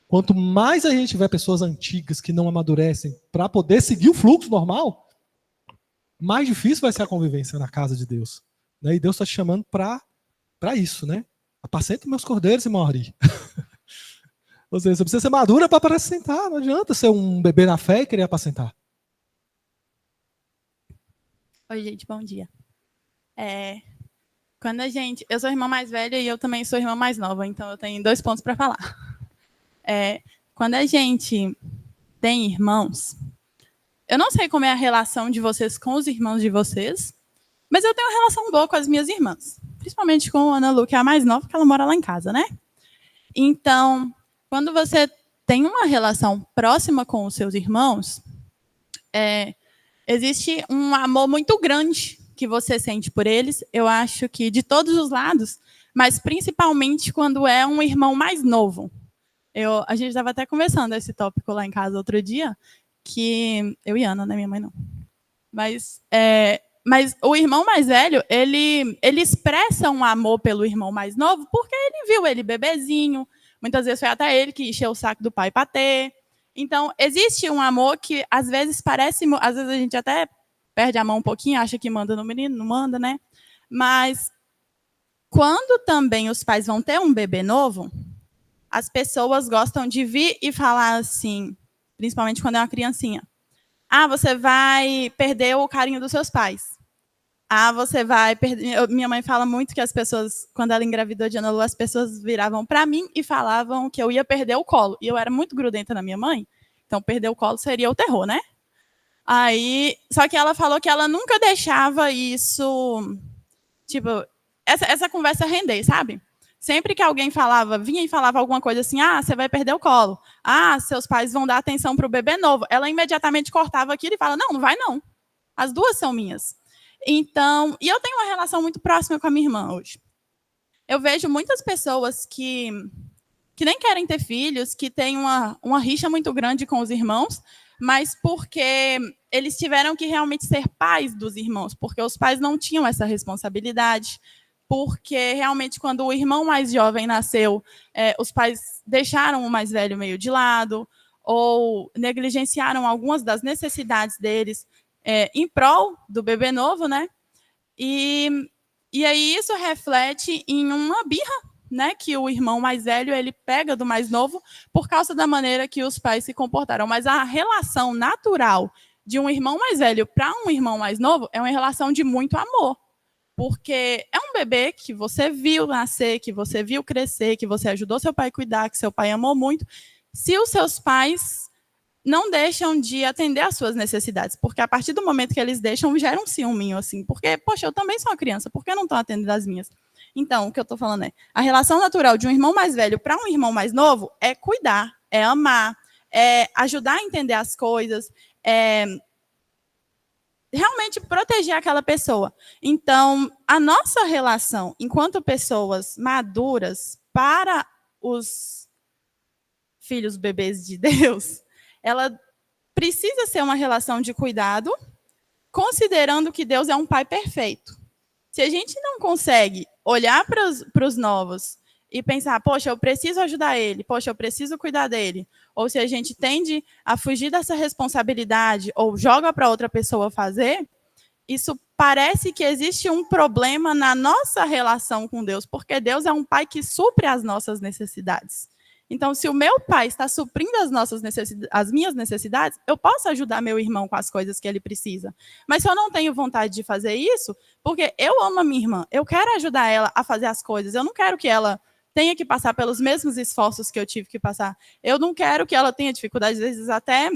Quanto mais a gente tiver pessoas antigas que não amadurecem para poder seguir o fluxo normal, mais difícil vai ser a convivência na casa de Deus. Né? E Deus está te chamando para isso. Né? Apacenta meus cordeiros, irmão Ari. Ou seja, você precisa ser madura para apacentar. Não adianta ser um bebê na fé e querer apacentar. Oi, gente, bom dia. Eu sou a irmã mais velha e eu também sou a irmã mais nova, então eu tenho 2 pontos para falar. Quando a gente tem irmãos, eu não sei como é a relação de vocês com os irmãos de vocês, mas eu tenho uma relação boa com as minhas irmãs, principalmente com a Ana Lu, que é a mais nova, que ela mora lá em casa, né? Então, quando você tem uma relação próxima com os seus irmãos, existe um amor muito grande que você sente por eles, eu acho que de todos os lados, mas principalmente quando é um irmão mais novo. A gente estava até conversando esse tópico lá em casa outro dia, que eu e Ana, né, minha mãe não. Mas o irmão mais velho, ele expressa um amor pelo irmão mais novo porque ele viu ele bebezinho, muitas vezes foi até ele que encheu o saco do pai para ter. Então, existe um amor que às vezes parece, às vezes a gente até perde a mão um pouquinho, acha que manda no menino, não manda, né? Mas quando também os pais vão ter um bebê novo, as pessoas gostam de vir e falar assim, principalmente quando é uma criancinha: ah, você vai perder o carinho dos seus pais. Ah, você vai perder... Minha mãe fala muito que as pessoas, quando ela engravidou de Ana Lu, as pessoas viravam para mim e falavam que eu ia perder o colo. E eu era muito grudenta na minha mãe, então perder o colo seria o terror, né? Só que ela falou que ela nunca deixava isso, tipo, essa conversa render, sabe? Sempre que alguém vinha e falava alguma coisa assim: ah, você vai perder o colo. Ah, seus pais vão dar atenção para o bebê novo. Ela imediatamente cortava aquilo e fala: não, não vai não. As duas são minhas. Então, e eu tenho uma relação muito próxima com a minha irmã hoje. Eu vejo muitas pessoas que nem querem ter filhos, que têm uma rixa muito grande com os irmãos, mas porque eles tiveram que realmente ser pais dos irmãos, porque os pais não tinham essa responsabilidade, porque realmente quando o irmão mais jovem nasceu, os pais deixaram o mais velho meio de lado, ou negligenciaram algumas das necessidades deles em prol do bebê novo, né? E aí isso reflete em uma birra, né, que o irmão mais velho ele pega do mais novo por causa da maneira que os pais se comportaram. Mas a relação natural de um irmão mais velho para um irmão mais novo é uma relação de muito amor. Porque é um bebê que você viu nascer, que você viu crescer, que você ajudou seu pai a cuidar, que seu pai amou muito. Se os seus pais não deixam de atender às suas necessidades, porque a partir do momento que eles deixam, gera um ciúminho, assim, porque, poxa, eu também sou uma criança, por que não estão atendendo às minhas? Então, o que eu estou falando a relação natural de um irmão mais velho para um irmão mais novo é cuidar, é amar, é ajudar a entender as coisas, é realmente proteger aquela pessoa. Então, a nossa relação, enquanto pessoas maduras para os filhos bebês de Deus, ela precisa ser uma relação de cuidado, considerando que Deus é um pai perfeito. Se a gente não consegue olhar para os novos e pensar, poxa, eu preciso ajudar ele, poxa, eu preciso cuidar dele, ou se a gente tende a fugir dessa responsabilidade ou joga para outra pessoa fazer, isso parece que existe um problema na nossa relação com Deus, porque Deus é um pai que supre as nossas necessidades. Então, se o meu pai está suprindo as minhas necessidades, eu posso ajudar meu irmão com as coisas que ele precisa. Mas se eu não tenho vontade de fazer isso, porque eu amo a minha irmã, eu quero ajudar ela a fazer as coisas, eu não quero que ela tenha que passar pelos mesmos esforços que eu tive que passar. Eu não quero que ela tenha dificuldades, às vezes até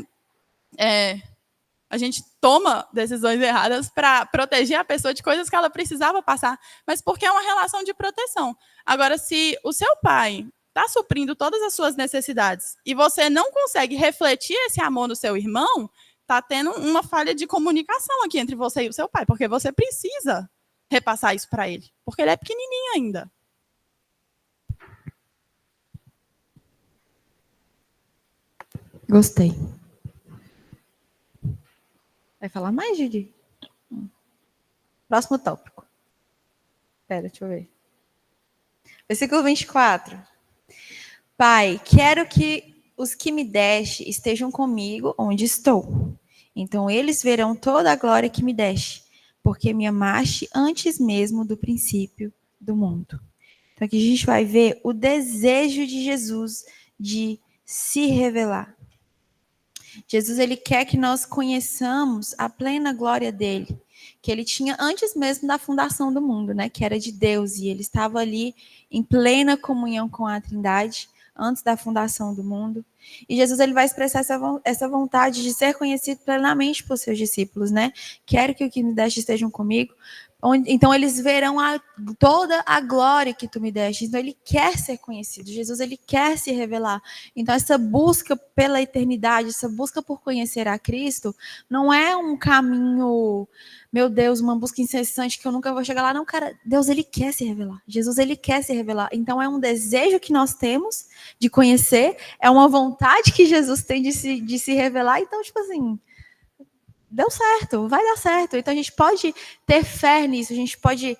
a gente toma decisões erradas para proteger a pessoa de coisas que ela precisava passar, mas porque é uma relação de proteção. Agora, se o seu pai está suprindo todas as suas necessidades e você não consegue refletir esse amor no seu irmão, está tendo uma falha de comunicação aqui entre você e o seu pai, porque você precisa repassar isso para ele, porque ele é pequenininho ainda. Gostei. Vai falar mais, Didi? Próximo tópico. Espera, deixa eu ver. Versículo 24. Pai, quero que os que me deste estejam comigo onde estou. Então eles verão toda a glória que me deste, porque me amaste antes mesmo do princípio do mundo. Então aqui a gente vai ver o desejo de Jesus de se revelar. Jesus, ele quer que nós conheçamos a plena glória dele, que ele tinha antes mesmo da fundação do mundo, né? Que era de Deus, e ele estava ali em plena comunhão com a Trindade, antes da fundação do mundo. E Jesus, ele vai expressar essa vontade de ser conhecido plenamente por seus discípulos, né? Quero que o que me deste estejam comigo, Então eles verão toda a glória que tu me deste. Então ele quer ser conhecido. Jesus, ele quer se revelar. Então essa busca pela eternidade, essa busca por conhecer a Cristo, não é um caminho, meu Deus, uma busca incessante que eu nunca vou chegar lá. Não, cara, Deus, ele quer se revelar. Jesus, ele quer se revelar. Então é um desejo que nós temos de conhecer, é uma vontade que Jesus tem de se revelar. Então, tipo assim, deu certo, vai dar certo. Então a gente pode ter fé nisso, a gente pode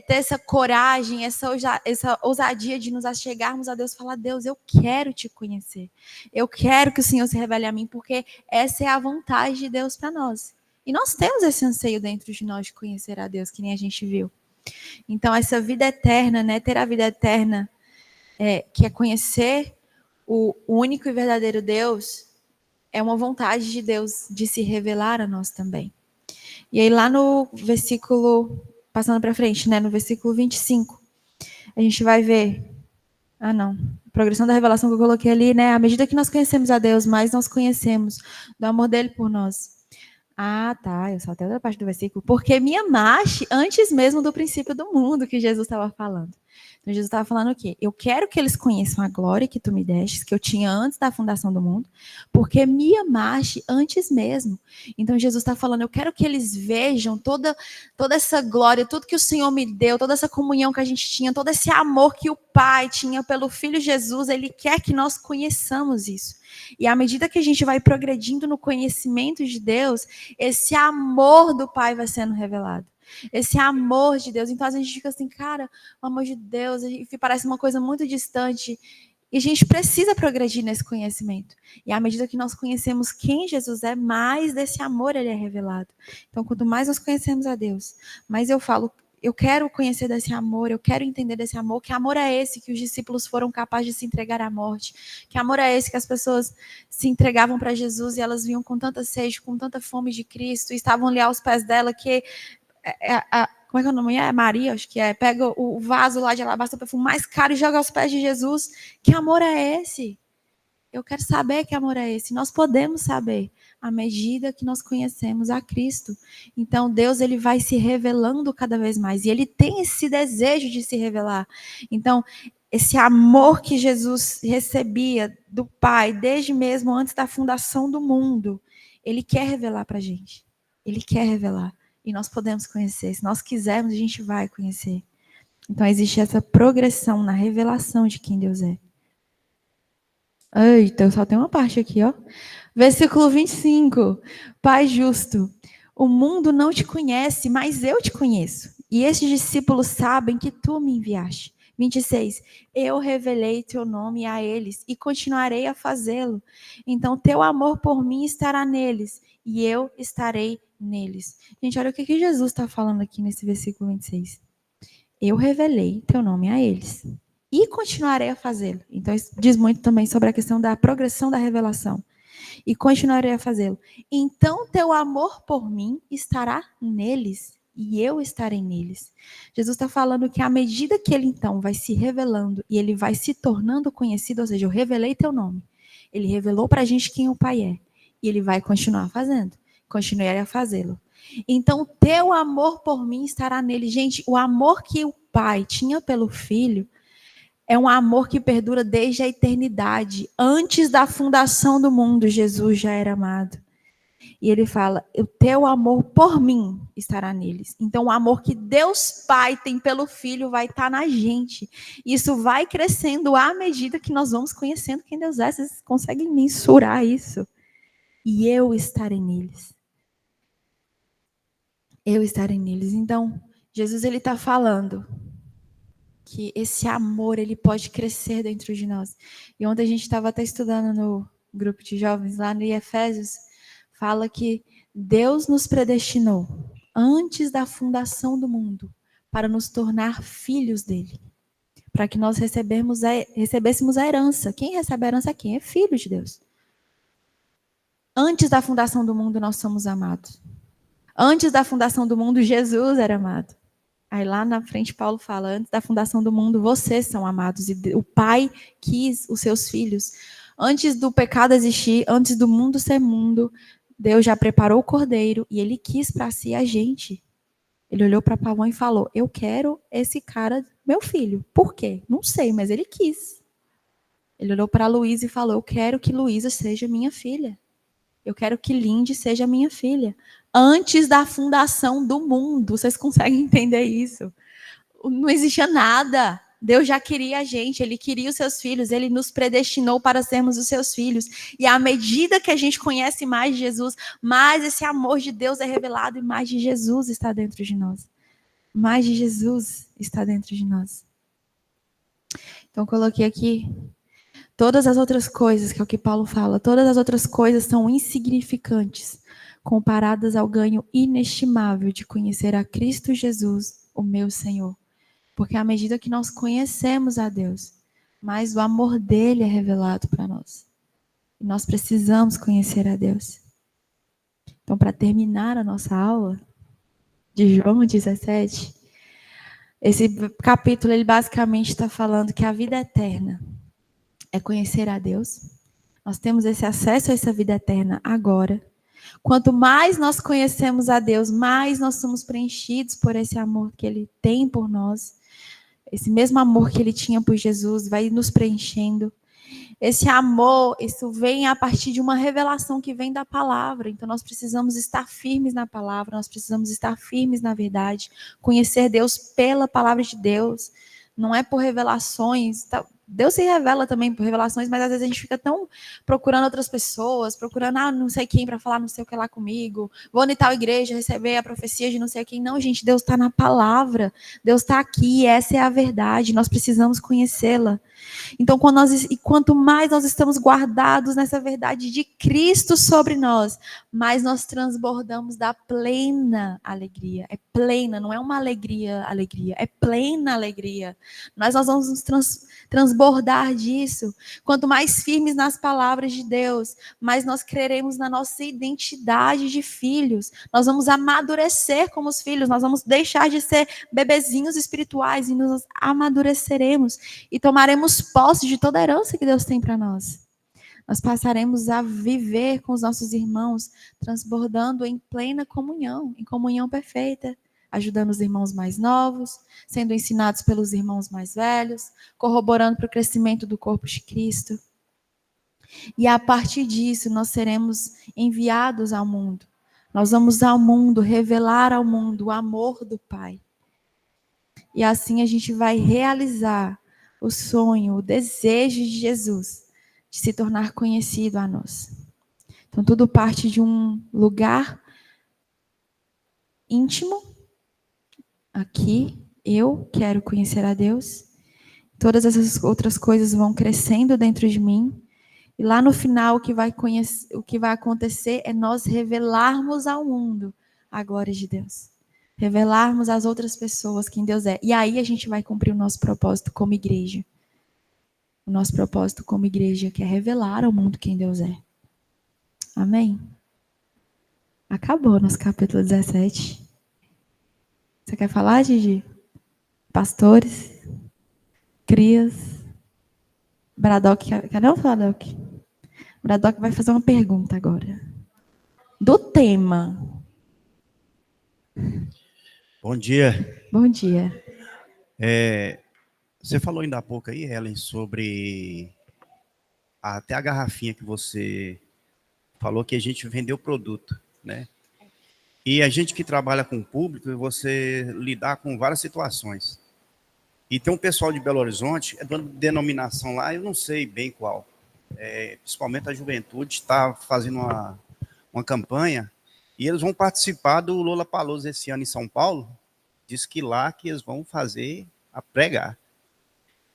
ter essa coragem, essa ousadia de nos achegarmos a Deus e falar: Deus, eu quero te conhecer. Eu quero que o Senhor se revele a mim, porque essa é a vontade de Deus para nós. E nós temos esse anseio dentro de nós de conhecer a Deus, que nem a gente viu. Então essa vida eterna, né, ter a vida eterna, que é conhecer o único e verdadeiro Deus, é uma vontade de Deus de se revelar a nós também. E aí lá no versículo, passando para frente, né, no versículo 25, a gente vai ver, a progressão da revelação que eu coloquei ali, né, à medida que nós conhecemos a Deus, mais nós conhecemos do amor dele por nós. Tá, eu saltei outra parte do versículo, porque me amaste antes mesmo do princípio do mundo, que Jesus estava falando. Então, Jesus estava falando o quê? Eu quero que eles conheçam a glória que tu me destes, que eu tinha antes da fundação do mundo, porque me amaste antes mesmo. Então, Jesus está falando, eu quero que eles vejam toda essa glória, tudo que o Senhor me deu, toda essa comunhão que a gente tinha, todo esse amor que o Pai tinha pelo Filho Jesus, Ele quer que nós conheçamos isso. E à medida que a gente vai progredindo no conhecimento de Deus, esse amor do Pai vai sendo revelado. Esse amor de Deus. Então, a gente fica assim, cara, o amor de Deus parece uma coisa muito distante. E a gente precisa progredir nesse conhecimento. E à medida que nós conhecemos quem Jesus é, mais desse amor ele é revelado. Então, quanto mais nós conhecemos a Deus, mais eu falo, eu quero conhecer desse amor, eu quero entender desse amor. Que amor é esse que os discípulos foram capazes de se entregar à morte? Que amor é esse que as pessoas se entregavam para Jesus e elas vinham com tanta sede, com tanta fome de Cristo, e estavam ali aos pés dela, que como é que é o nome? É Maria, acho que é. Pega o vaso lá de alabastro, o perfume mais caro e joga aos pés de Jesus. Que amor é esse? Eu quero saber que amor é esse. Nós podemos saber à medida que nós conhecemos a Cristo. Então, Deus ele vai se revelando cada vez mais. E ele tem esse desejo de se revelar. Então, esse amor que Jesus recebia do Pai, desde mesmo antes da fundação do mundo, ele quer revelar para a gente. Ele quer revelar. E nós podemos conhecer. Se nós quisermos, a gente vai conhecer. Então, existe essa progressão na revelação de quem Deus é. Eita, eu só tenho uma parte aqui, ó. Versículo 25. Pai justo, o mundo não te conhece, mas eu te conheço. E estes discípulos sabem que tu me enviaste. 26. Eu revelei teu nome a eles e continuarei a fazê-lo. Então, teu amor por mim estará neles e eu estarei neles. Gente, olha o que Jesus está falando aqui nesse versículo 26. Eu revelei teu nome a eles e continuarei a fazê-lo. Então, isso diz muito também sobre a questão da progressão da revelação. E continuarei a fazê-lo. Então, teu amor por mim estará neles e eu estarei neles. Jesus está falando que à medida que ele, então, vai se revelando e ele vai se tornando conhecido, ou seja, eu revelei teu nome. Ele revelou para a gente quem o Pai é. E ele vai continuar fazendo. Continuarei a fazê-lo. Então, teu amor por mim estará nele. Gente, o amor que o Pai tinha pelo Filho é um amor que perdura desde a eternidade. Antes da fundação do mundo, Jesus já era amado. E ele fala, o teu amor por mim estará neles. Então, o amor que Deus Pai tem pelo Filho vai estar na gente. Isso vai crescendo à medida que nós vamos conhecendo quem Deus é. Vocês conseguem mensurar isso? E eu estarei neles. Eu estarei neles. Então, Jesus ele está falando que esse amor ele pode crescer dentro de nós. E ontem a gente estava até estudando no grupo de jovens lá no Efésios, fala que Deus nos predestinou antes da fundação do mundo para nos tornar filhos dele, para que nós recebêssemos a herança. Quem recebe a herança é quem? É filho de Deus. Antes da fundação do mundo nós somos amados. Antes da fundação do mundo Jesus era amado. Aí lá na frente Paulo fala, antes da fundação do mundo, vocês são amados. E o Pai quis os seus filhos. Antes do pecado existir, antes do mundo ser mundo, Deus já preparou o cordeiro e ele quis para si a gente. Ele olhou para Pavão e falou: eu quero esse cara, meu filho. Por quê? Não sei, mas ele quis. Ele olhou para Luísa e falou: eu quero que Luísa seja minha filha. Eu quero que Linde seja minha filha. Antes da fundação do mundo. Vocês conseguem entender isso? Não existia nada. Deus já queria a gente, Ele queria os seus filhos, Ele nos predestinou para sermos os seus filhos. E à medida que a gente conhece mais de Jesus, mais esse amor de Deus é revelado e mais de Jesus está dentro de nós. Mais de Jesus está dentro de nós. Então, coloquei aqui todas as outras coisas, que é o que Paulo fala, todas as outras coisas são insignificantes, comparadas ao ganho inestimável de conhecer a Cristo Jesus, o meu Senhor. Porque à medida que nós conhecemos a Deus, mais o amor dele é revelado para nós. E nós precisamos conhecer a Deus. Então, para terminar a nossa aula de João 17, esse capítulo ele basicamente está falando que a vida eterna é conhecer a Deus. Nós temos esse acesso a essa vida eterna agora. Quanto mais nós conhecemos a Deus, mais nós somos preenchidos por esse amor que Ele tem por nós. Esse mesmo amor que Ele tinha por Jesus vai nos preenchendo. Esse amor, isso vem a partir de uma revelação que vem da palavra. Então nós precisamos estar firmes na palavra, nós precisamos estar firmes na verdade, conhecer Deus pela palavra de Deus. Não é por revelações. Deus se revela também por revelações, mas às vezes a gente fica tão procurando outras pessoas, procurando não sei quem para falar não sei o que lá comigo, vou em tal igreja receber a profecia de não sei quem. Não, gente, Deus está na palavra, Deus está aqui, essa é a verdade, nós precisamos conhecê-la. Então, quanto mais nós estamos guardados nessa verdade de Cristo sobre nós, mais nós transbordamos da plena alegria. É plena, não é uma alegria, é plena alegria. Nós vamos nos transbordar disso. Quanto mais firmes nas palavras de Deus, mais nós creremos na nossa identidade de filhos. Nós vamos amadurecer como os filhos, nós vamos deixar de ser bebezinhos espirituais e nos amadureceremos e tomaremos posse de toda a herança que Deus tem para nós. Nós passaremos a viver com os nossos irmãos, transbordando em plena comunhão, em comunhão perfeita, ajudando os irmãos mais novos, sendo ensinados pelos irmãos mais velhos, corroborando para o crescimento do corpo de Cristo. E a partir disso, nós seremos enviados ao mundo. Nós vamos ao mundo, revelar ao mundo o amor do Pai. E assim a gente vai realizar o sonho, o desejo de Jesus de se tornar conhecido a nós. Então, tudo parte de um lugar íntimo. Aqui, eu quero conhecer a Deus. Todas essas outras coisas vão crescendo dentro de mim. E lá no final, o que vai acontecer é nós revelarmos ao mundo a glória de Deus. Revelarmos às outras pessoas quem Deus é. E aí a gente vai cumprir o nosso propósito como igreja. O nosso propósito como igreja, que é revelar ao mundo quem Deus é. Amém? Acabou nosso capítulo 17. Você quer falar, Gigi? Pastores? Crias? Bradock, cadê o Bradock? Bradock vai fazer uma pergunta agora. Do tema. Bom dia. Bom dia. Você falou ainda há pouco aí, Helen, sobre até a garrafinha que você falou que a gente vendeu produto, né? E a gente que trabalha com o público, você lidar com várias situações. E tem um pessoal de Belo Horizonte, é de uma denominação lá, eu não sei bem qual. Principalmente a juventude está fazendo uma campanha e eles vão participar do Lollapalooza esse ano em São Paulo. Diz que lá que eles vão fazer a pregar.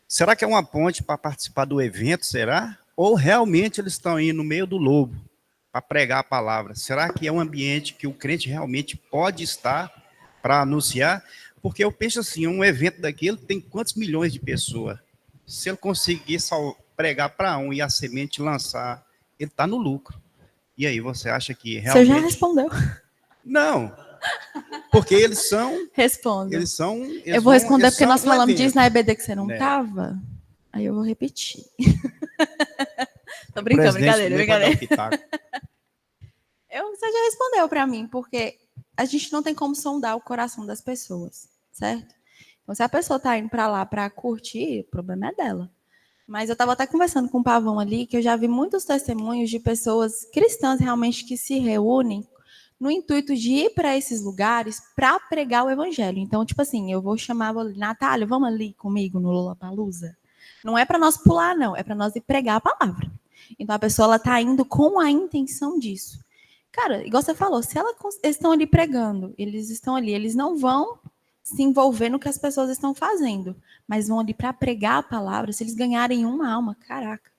Será que é uma ponte para participar do evento, será? Ou realmente eles estão aí no meio do lobo para pregar a palavra? Será que é um ambiente que o crente realmente pode estar para anunciar? Porque eu penso assim, um evento daquele tem quantos milhões de pessoas? Se ele conseguir pregar para um e a semente lançar, ele está no lucro. E aí, você acha que realmente... Você já respondeu. Não, porque eles são... Responda. Eu vou responder porque nós falamos evento. disso na EBD que você não Né? estava. Aí eu vou repetir. Tô brincando, brincadeira. Você já respondeu para mim, Você já respondeu para mim, porque a gente não tem como sondar o coração das pessoas, certo? Então, se a pessoa está indo para lá para curtir, o problema é dela. Mas eu estava até conversando com o Pavão ali, que eu já vi muitos testemunhos de pessoas cristãs realmente que se reúnem no intuito de ir para esses lugares para pregar o evangelho. Então, tipo assim, eu vou chamar a Natália, vamos ali comigo no Lollapalooza? Não é para nós pular, não, é para nós ir pregar a palavra. Então, a pessoa ela está indo com a intenção disso. Cara, igual você falou, se eles estão ali pregando, eles estão ali, eles não vão se envolver no que as pessoas estão fazendo, mas vão ali para pregar a palavra. Se eles ganharem uma alma, caraca,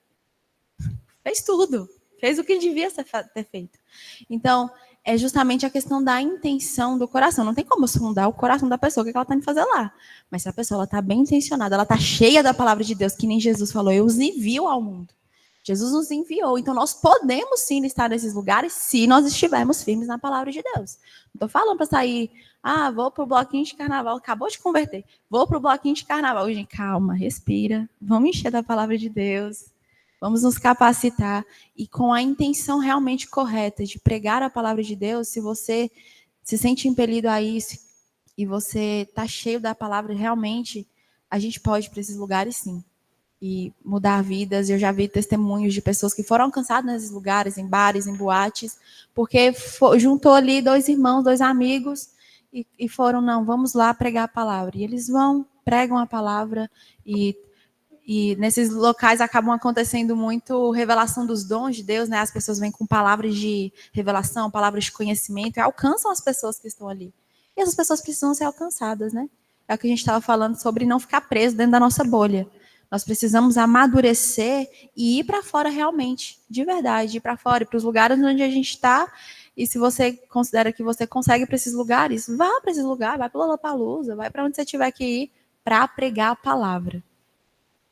fez tudo, fez o que devia ter feito. Então, é justamente a questão da intenção do coração. Não tem como sondar o coração da pessoa, o que ela está indo fazer lá. Mas se a pessoa está bem intencionada, ela está cheia da palavra de Deus, que nem Jesus falou, eu os envio ao mundo. Jesus nos enviou. Então, nós podemos sim estar nesses lugares se nós estivermos firmes na palavra de Deus. Não estou falando para sair, vou para o bloquinho de carnaval, acabou de converter, vou para o bloquinho de carnaval. Gente, calma, respira, vamos encher da palavra de Deus, vamos nos capacitar e com a intenção realmente correta de pregar a palavra de Deus. Se você se sente impelido a isso e você está cheio da palavra, realmente, a gente pode ir para esses lugares sim. E mudar vidas. Eu já vi testemunhos de pessoas que foram alcançadas nesses lugares, em bares, em boates, porque juntou ali 2 irmãos, 2 amigos, e foram, não, vamos lá pregar a palavra. E eles vão, pregam a palavra, e nesses locais acabam acontecendo muito revelação dos dons de Deus, né? As pessoas vêm com palavras de revelação, palavras de conhecimento, e alcançam as pessoas que estão ali. E essas pessoas precisam ser alcançadas, né? É o que a gente estava falando sobre não ficar preso dentro da nossa bolha. Nós precisamos amadurecer e ir para fora realmente, de verdade, ir para fora, ir para os lugares onde a gente está. E se você considera que você consegue ir para esses lugares, vá para esses lugares, vai para o Lollapalooza, vai para onde você tiver que ir para pregar a palavra.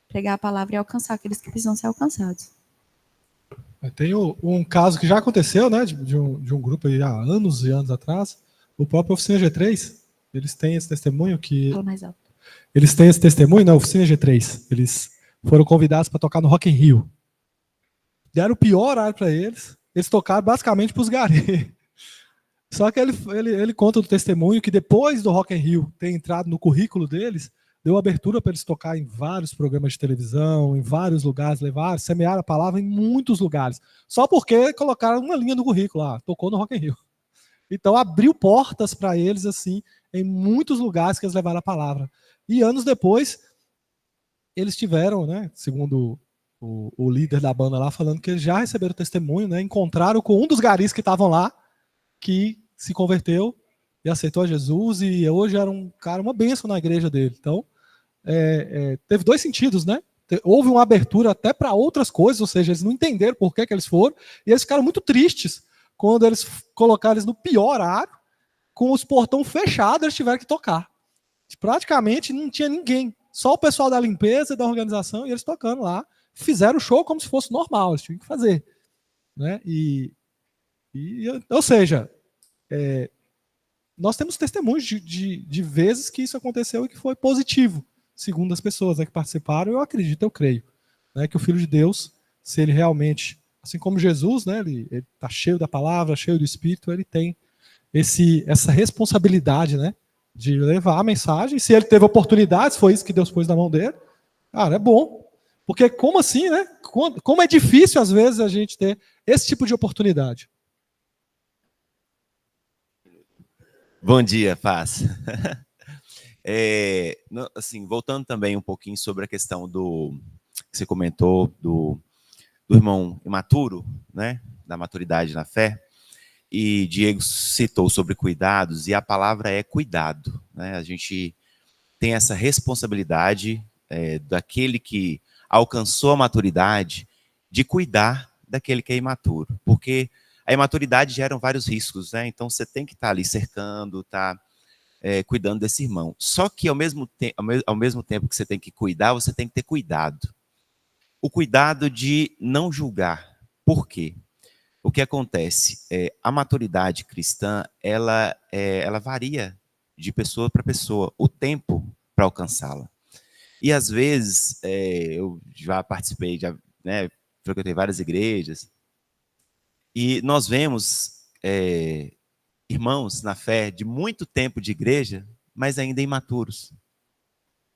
Pregar a palavra e alcançar aqueles que precisam ser alcançados. Tem um caso que já aconteceu, né, de um grupo aí há anos e anos atrás, o próprio Oficina G3, eles têm esse testemunho que... Fala mais alto. Eles têm esse testemunho na Oficina G3. Eles foram convidados para tocar no Rock in Rio. Deram o pior horário para eles. Eles tocaram basicamente para os garis. Só que ele conta do testemunho que depois do Rock in Rio ter entrado no currículo deles, deu abertura para eles tocar em vários programas de televisão, em vários lugares, semear a palavra em muitos lugares. Só porque colocaram uma linha no currículo lá, tocou no Rock in Rio. Então abriu portas para eles assim em muitos lugares que eles levaram a palavra. E anos depois, eles tiveram, né, segundo o líder da banda lá, falando que eles já receberam testemunho, né, encontraram com um dos garis que estavam lá, que se converteu e aceitou a Jesus, e hoje era um cara, uma bênção na igreja dele. Então, teve 2 sentidos, né? Houve uma abertura até para outras coisas, ou seja, eles não entenderam por que eles foram, e eles ficaram muito tristes quando eles colocaram eles no pior horário, com os portões fechados, eles tiveram que tocar. Praticamente não tinha ninguém, só o pessoal da limpeza e da organização, e eles tocando lá, fizeram o show como se fosse normal, eles tinham que fazer, né? Ou seja, nós temos testemunhos de vezes que isso aconteceu e que foi positivo, segundo as pessoas, né, que participaram. Eu acredito, eu creio, né, que o Filho de Deus, se ele realmente, assim como Jesus, né, ele está cheio da palavra, cheio do Espírito, ele tem essa responsabilidade, né, de levar a mensagem. Se ele teve oportunidades, foi isso que Deus pôs na mão dele, cara, é bom. Porque como assim, né? Como é difícil, às vezes, a gente ter esse tipo de oportunidade. Bom dia, Paz. Assim, voltando também um pouquinho sobre a questão que você comentou do irmão imaturo, né? Da maturidade na fé. E Diego citou sobre cuidados, e a palavra é cuidado, né? A gente tem essa responsabilidade daquele que alcançou a maturidade de cuidar daquele que é imaturo, porque a imaturidade gera vários riscos, né? Então você tem que estar ali cercando, cuidando desse irmão. Só que ao mesmo tempo que você tem que cuidar, você tem que ter cuidado. O cuidado de não julgar. Por quê? O que acontece? A maturidade cristã, ela varia de pessoa para pessoa, o tempo para alcançá-la. E às vezes, eu já participei, né, frequentei várias igrejas, e nós vemos irmãos na fé de muito tempo de igreja, mas ainda imaturos.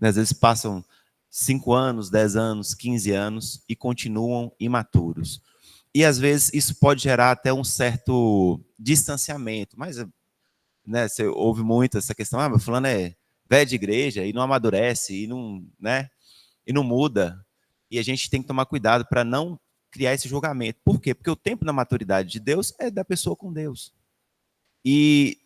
Às vezes passam 5 anos, 10 anos, 15 anos e continuam imaturos. E às vezes isso pode gerar até um certo distanciamento, mas né, você ouve muito essa questão, meu fulano é velho de igreja e não amadurece, e não, né, e não muda. E a gente tem que tomar cuidado para não criar esse julgamento. Por quê? Porque o tempo da maturidade de Deus é da pessoa com Deus. E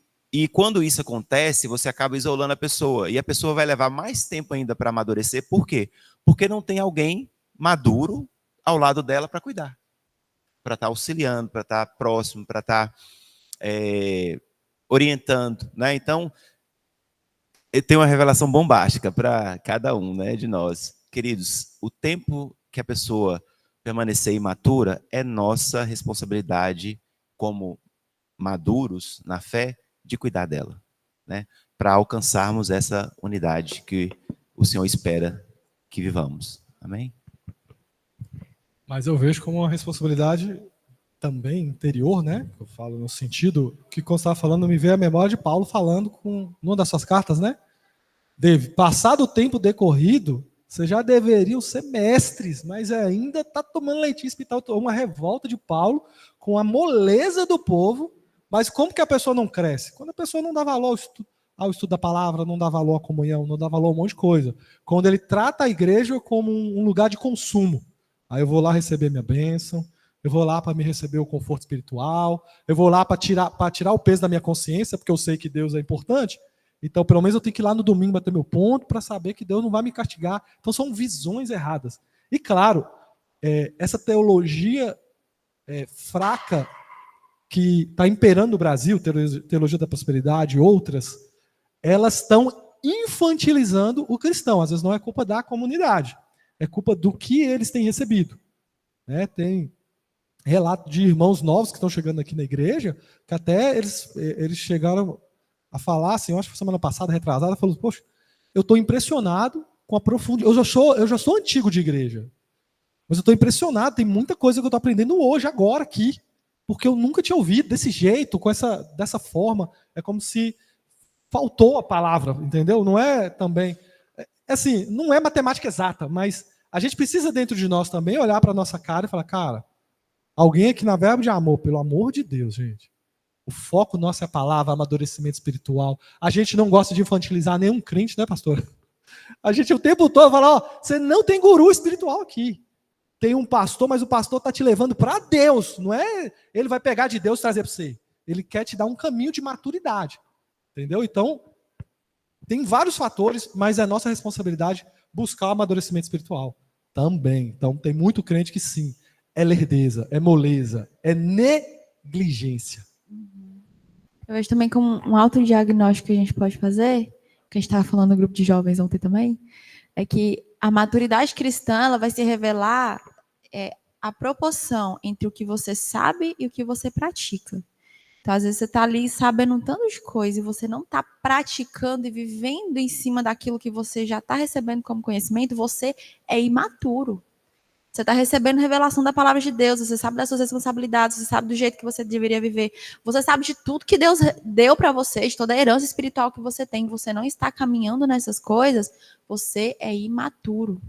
quando isso acontece, você acaba isolando a pessoa. E a pessoa vai levar mais tempo ainda para amadurecer. Por quê? Porque não tem alguém maduro ao lado dela para cuidar. Para estar auxiliando, para estar próximo, para estar orientando. Né? Então, eu tenho uma revelação bombástica para cada um, né, de nós. Queridos, o tempo que a pessoa permanecer imatura é nossa responsabilidade como maduros na fé de cuidar dela, né? Para alcançarmos essa unidade que o Senhor espera que vivamos. Amém? Mas eu vejo como uma responsabilidade também interior, né? Eu falo no sentido que quando você estava falando, me veio a memória de Paulo falando numa das suas cartas, né? Passado o tempo decorrido, vocês já deveriam ser mestres, mas ainda está tomando leitinho espiritual, uma revolta de Paulo com a moleza do povo. Mas como que a pessoa não cresce? Quando a pessoa não dá valor ao estudo da palavra, não dá valor à comunhão, não dá valor a um monte de coisa. Quando ele trata a igreja como um lugar de consumo. Aí eu vou lá receber minha bênção, eu vou lá para me receber o conforto espiritual, eu vou lá para tirar o peso da minha consciência, porque eu sei que Deus é importante. Então, pelo menos eu tenho que ir lá no domingo bater meu ponto para saber que Deus não vai me castigar. Então, são visões erradas. E, claro, essa teologia fraca que está imperando no Brasil, teologia da prosperidade e outras, elas estão infantilizando o cristão. Às vezes não é culpa da comunidade, é culpa do que eles têm recebido. Né? Tem relato de irmãos novos que estão chegando aqui na igreja, que até eles chegaram a falar, assim, eu acho que semana passada, retrasada, falou, poxa, eu estou impressionado com a profundidade. Eu já sou antigo de igreja, mas eu estou impressionado, tem muita coisa que eu estou aprendendo hoje, agora, aqui, porque eu nunca tinha ouvido desse jeito, dessa forma. É como se faltou a palavra, entendeu? Não é também... assim, não é matemática exata, mas a gente precisa dentro de nós também olhar para a nossa cara e falar, cara, alguém aqui na Verbo de Amor, pelo amor de Deus, gente, o foco nosso é a palavra, amadurecimento espiritual. A gente não gosta de infantilizar nenhum crente, né, pastor? A gente o tempo todo fala, ó, você não tem guru espiritual aqui. Tem um pastor, mas o pastor está te levando para Deus. Não é ele vai pegar de Deus e trazer para você. Ele quer te dar um caminho de maturidade. Entendeu? Então, tem vários fatores, mas é nossa responsabilidade buscar o amadurecimento espiritual também. Então, tem muito crente que sim, é lerdeza, é moleza, é negligência. Eu vejo também como um autodiagnóstico que a gente pode fazer, que a gente estava falando no grupo de jovens ontem também, é que a maturidade cristã ela vai se revelar a proporção entre o que você sabe e o que você pratica. Então, às vezes, você está ali sabendo um tanto de coisa e você não está praticando e vivendo em cima daquilo que você já está recebendo como conhecimento, você é imaturo. Você está recebendo revelação da palavra de Deus, você sabe das suas responsabilidades, você sabe do jeito que você deveria viver, você sabe de tudo que Deus deu para você, de toda a herança espiritual que você tem, você não está caminhando nessas coisas, você é imaturo.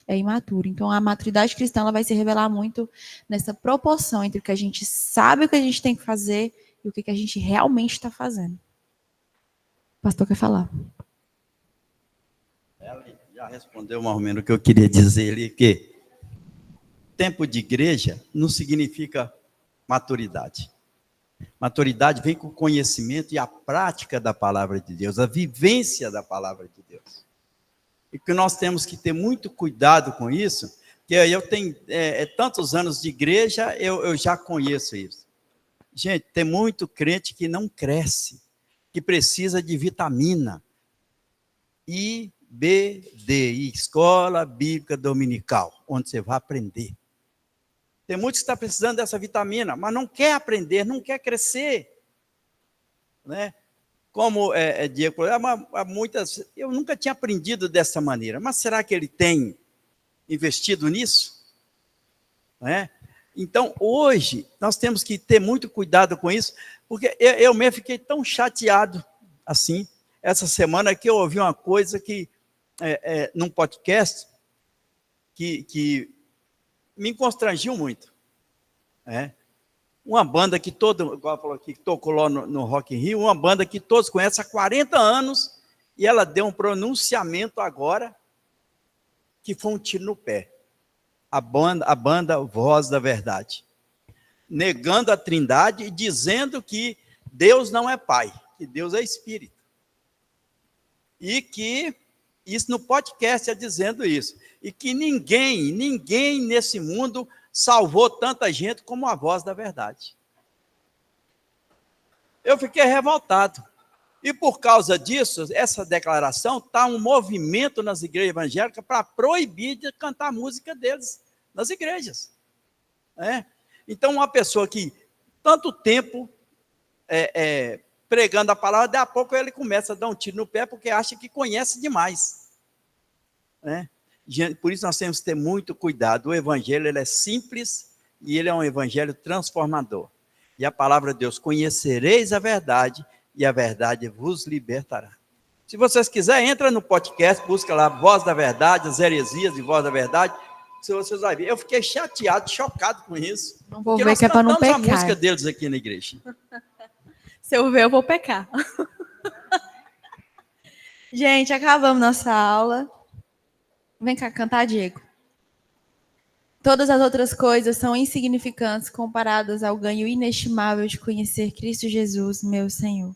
É imaturo. Então, a maturidade cristã ela vai se revelar muito nessa proporção entre o que a gente sabe o que a gente tem que fazer e o que a gente realmente está fazendo. O pastor quer falar. Ela já respondeu mais ou menos o que eu queria dizer ali, que tempo de igreja não significa maturidade. Maturidade vem com o conhecimento e a prática da palavra de Deus, a vivência da palavra de Deus. E que nós temos que ter muito cuidado com isso, que eu tenho tantos anos de igreja, eu já conheço isso. Gente, tem muito crente que não cresce, que precisa de vitamina. IBD, Escola Bíblica Dominical, onde você vai aprender. Tem muitos que estão precisando dessa vitamina, mas não quer aprender, não quer crescer. Né? Como Diego falou, eu nunca tinha aprendido dessa maneira, mas será que ele tem investido nisso? Né? Então, hoje, nós temos que ter muito cuidado com isso, porque eu mesmo fiquei tão chateado, assim, essa semana que eu ouvi uma coisa que, num podcast, que me constrangiu muito. Uma banda que igual falou aqui, que tocou lá no Rock in Rio, uma banda que todos conhecem há 40 anos, e ela deu um pronunciamento agora, que foi um tiro no pé. A banda Voz da Verdade, negando a Trindade e dizendo que Deus não é Pai, que Deus é Espírito. E que, isso no podcast é dizendo isso, e que ninguém nesse mundo salvou tanta gente como a Voz da Verdade. Eu fiquei revoltado. E por causa disso, essa declaração está um movimento nas igrejas evangélicas para proibir de cantar a música deles nas igrejas. Então, uma pessoa que tanto tempo pregando a palavra, daí a pouco ele começa a dar um tiro no pé porque acha que conhece demais. Por isso nós temos que ter muito cuidado. O evangelho ele é simples e ele é um evangelho transformador. E a palavra de Deus, conhecereis a verdade e a verdade vos libertará. Se vocês quiserem, entra no podcast, busca lá Voz da Verdade, as heresias de Voz da Verdade, se vocês vão ver. Eu fiquei chateado, chocado com isso. Não vou ver que é para não pecar. A música deles aqui na igreja. Se eu ver, eu vou pecar. Gente, acabamos nossa aula. Vem cá cantar, Diego. Todas as outras coisas são insignificantes comparadas ao ganho inestimável de conhecer Cristo Jesus, meu Senhor.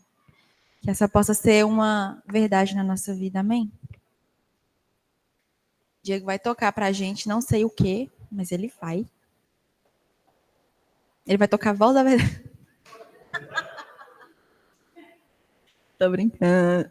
Que essa possa ser uma verdade na nossa vida, amém? Diego vai tocar pra gente, não sei o quê, mas ele vai. Ele vai tocar a Voz da Verdade. Tô brincando.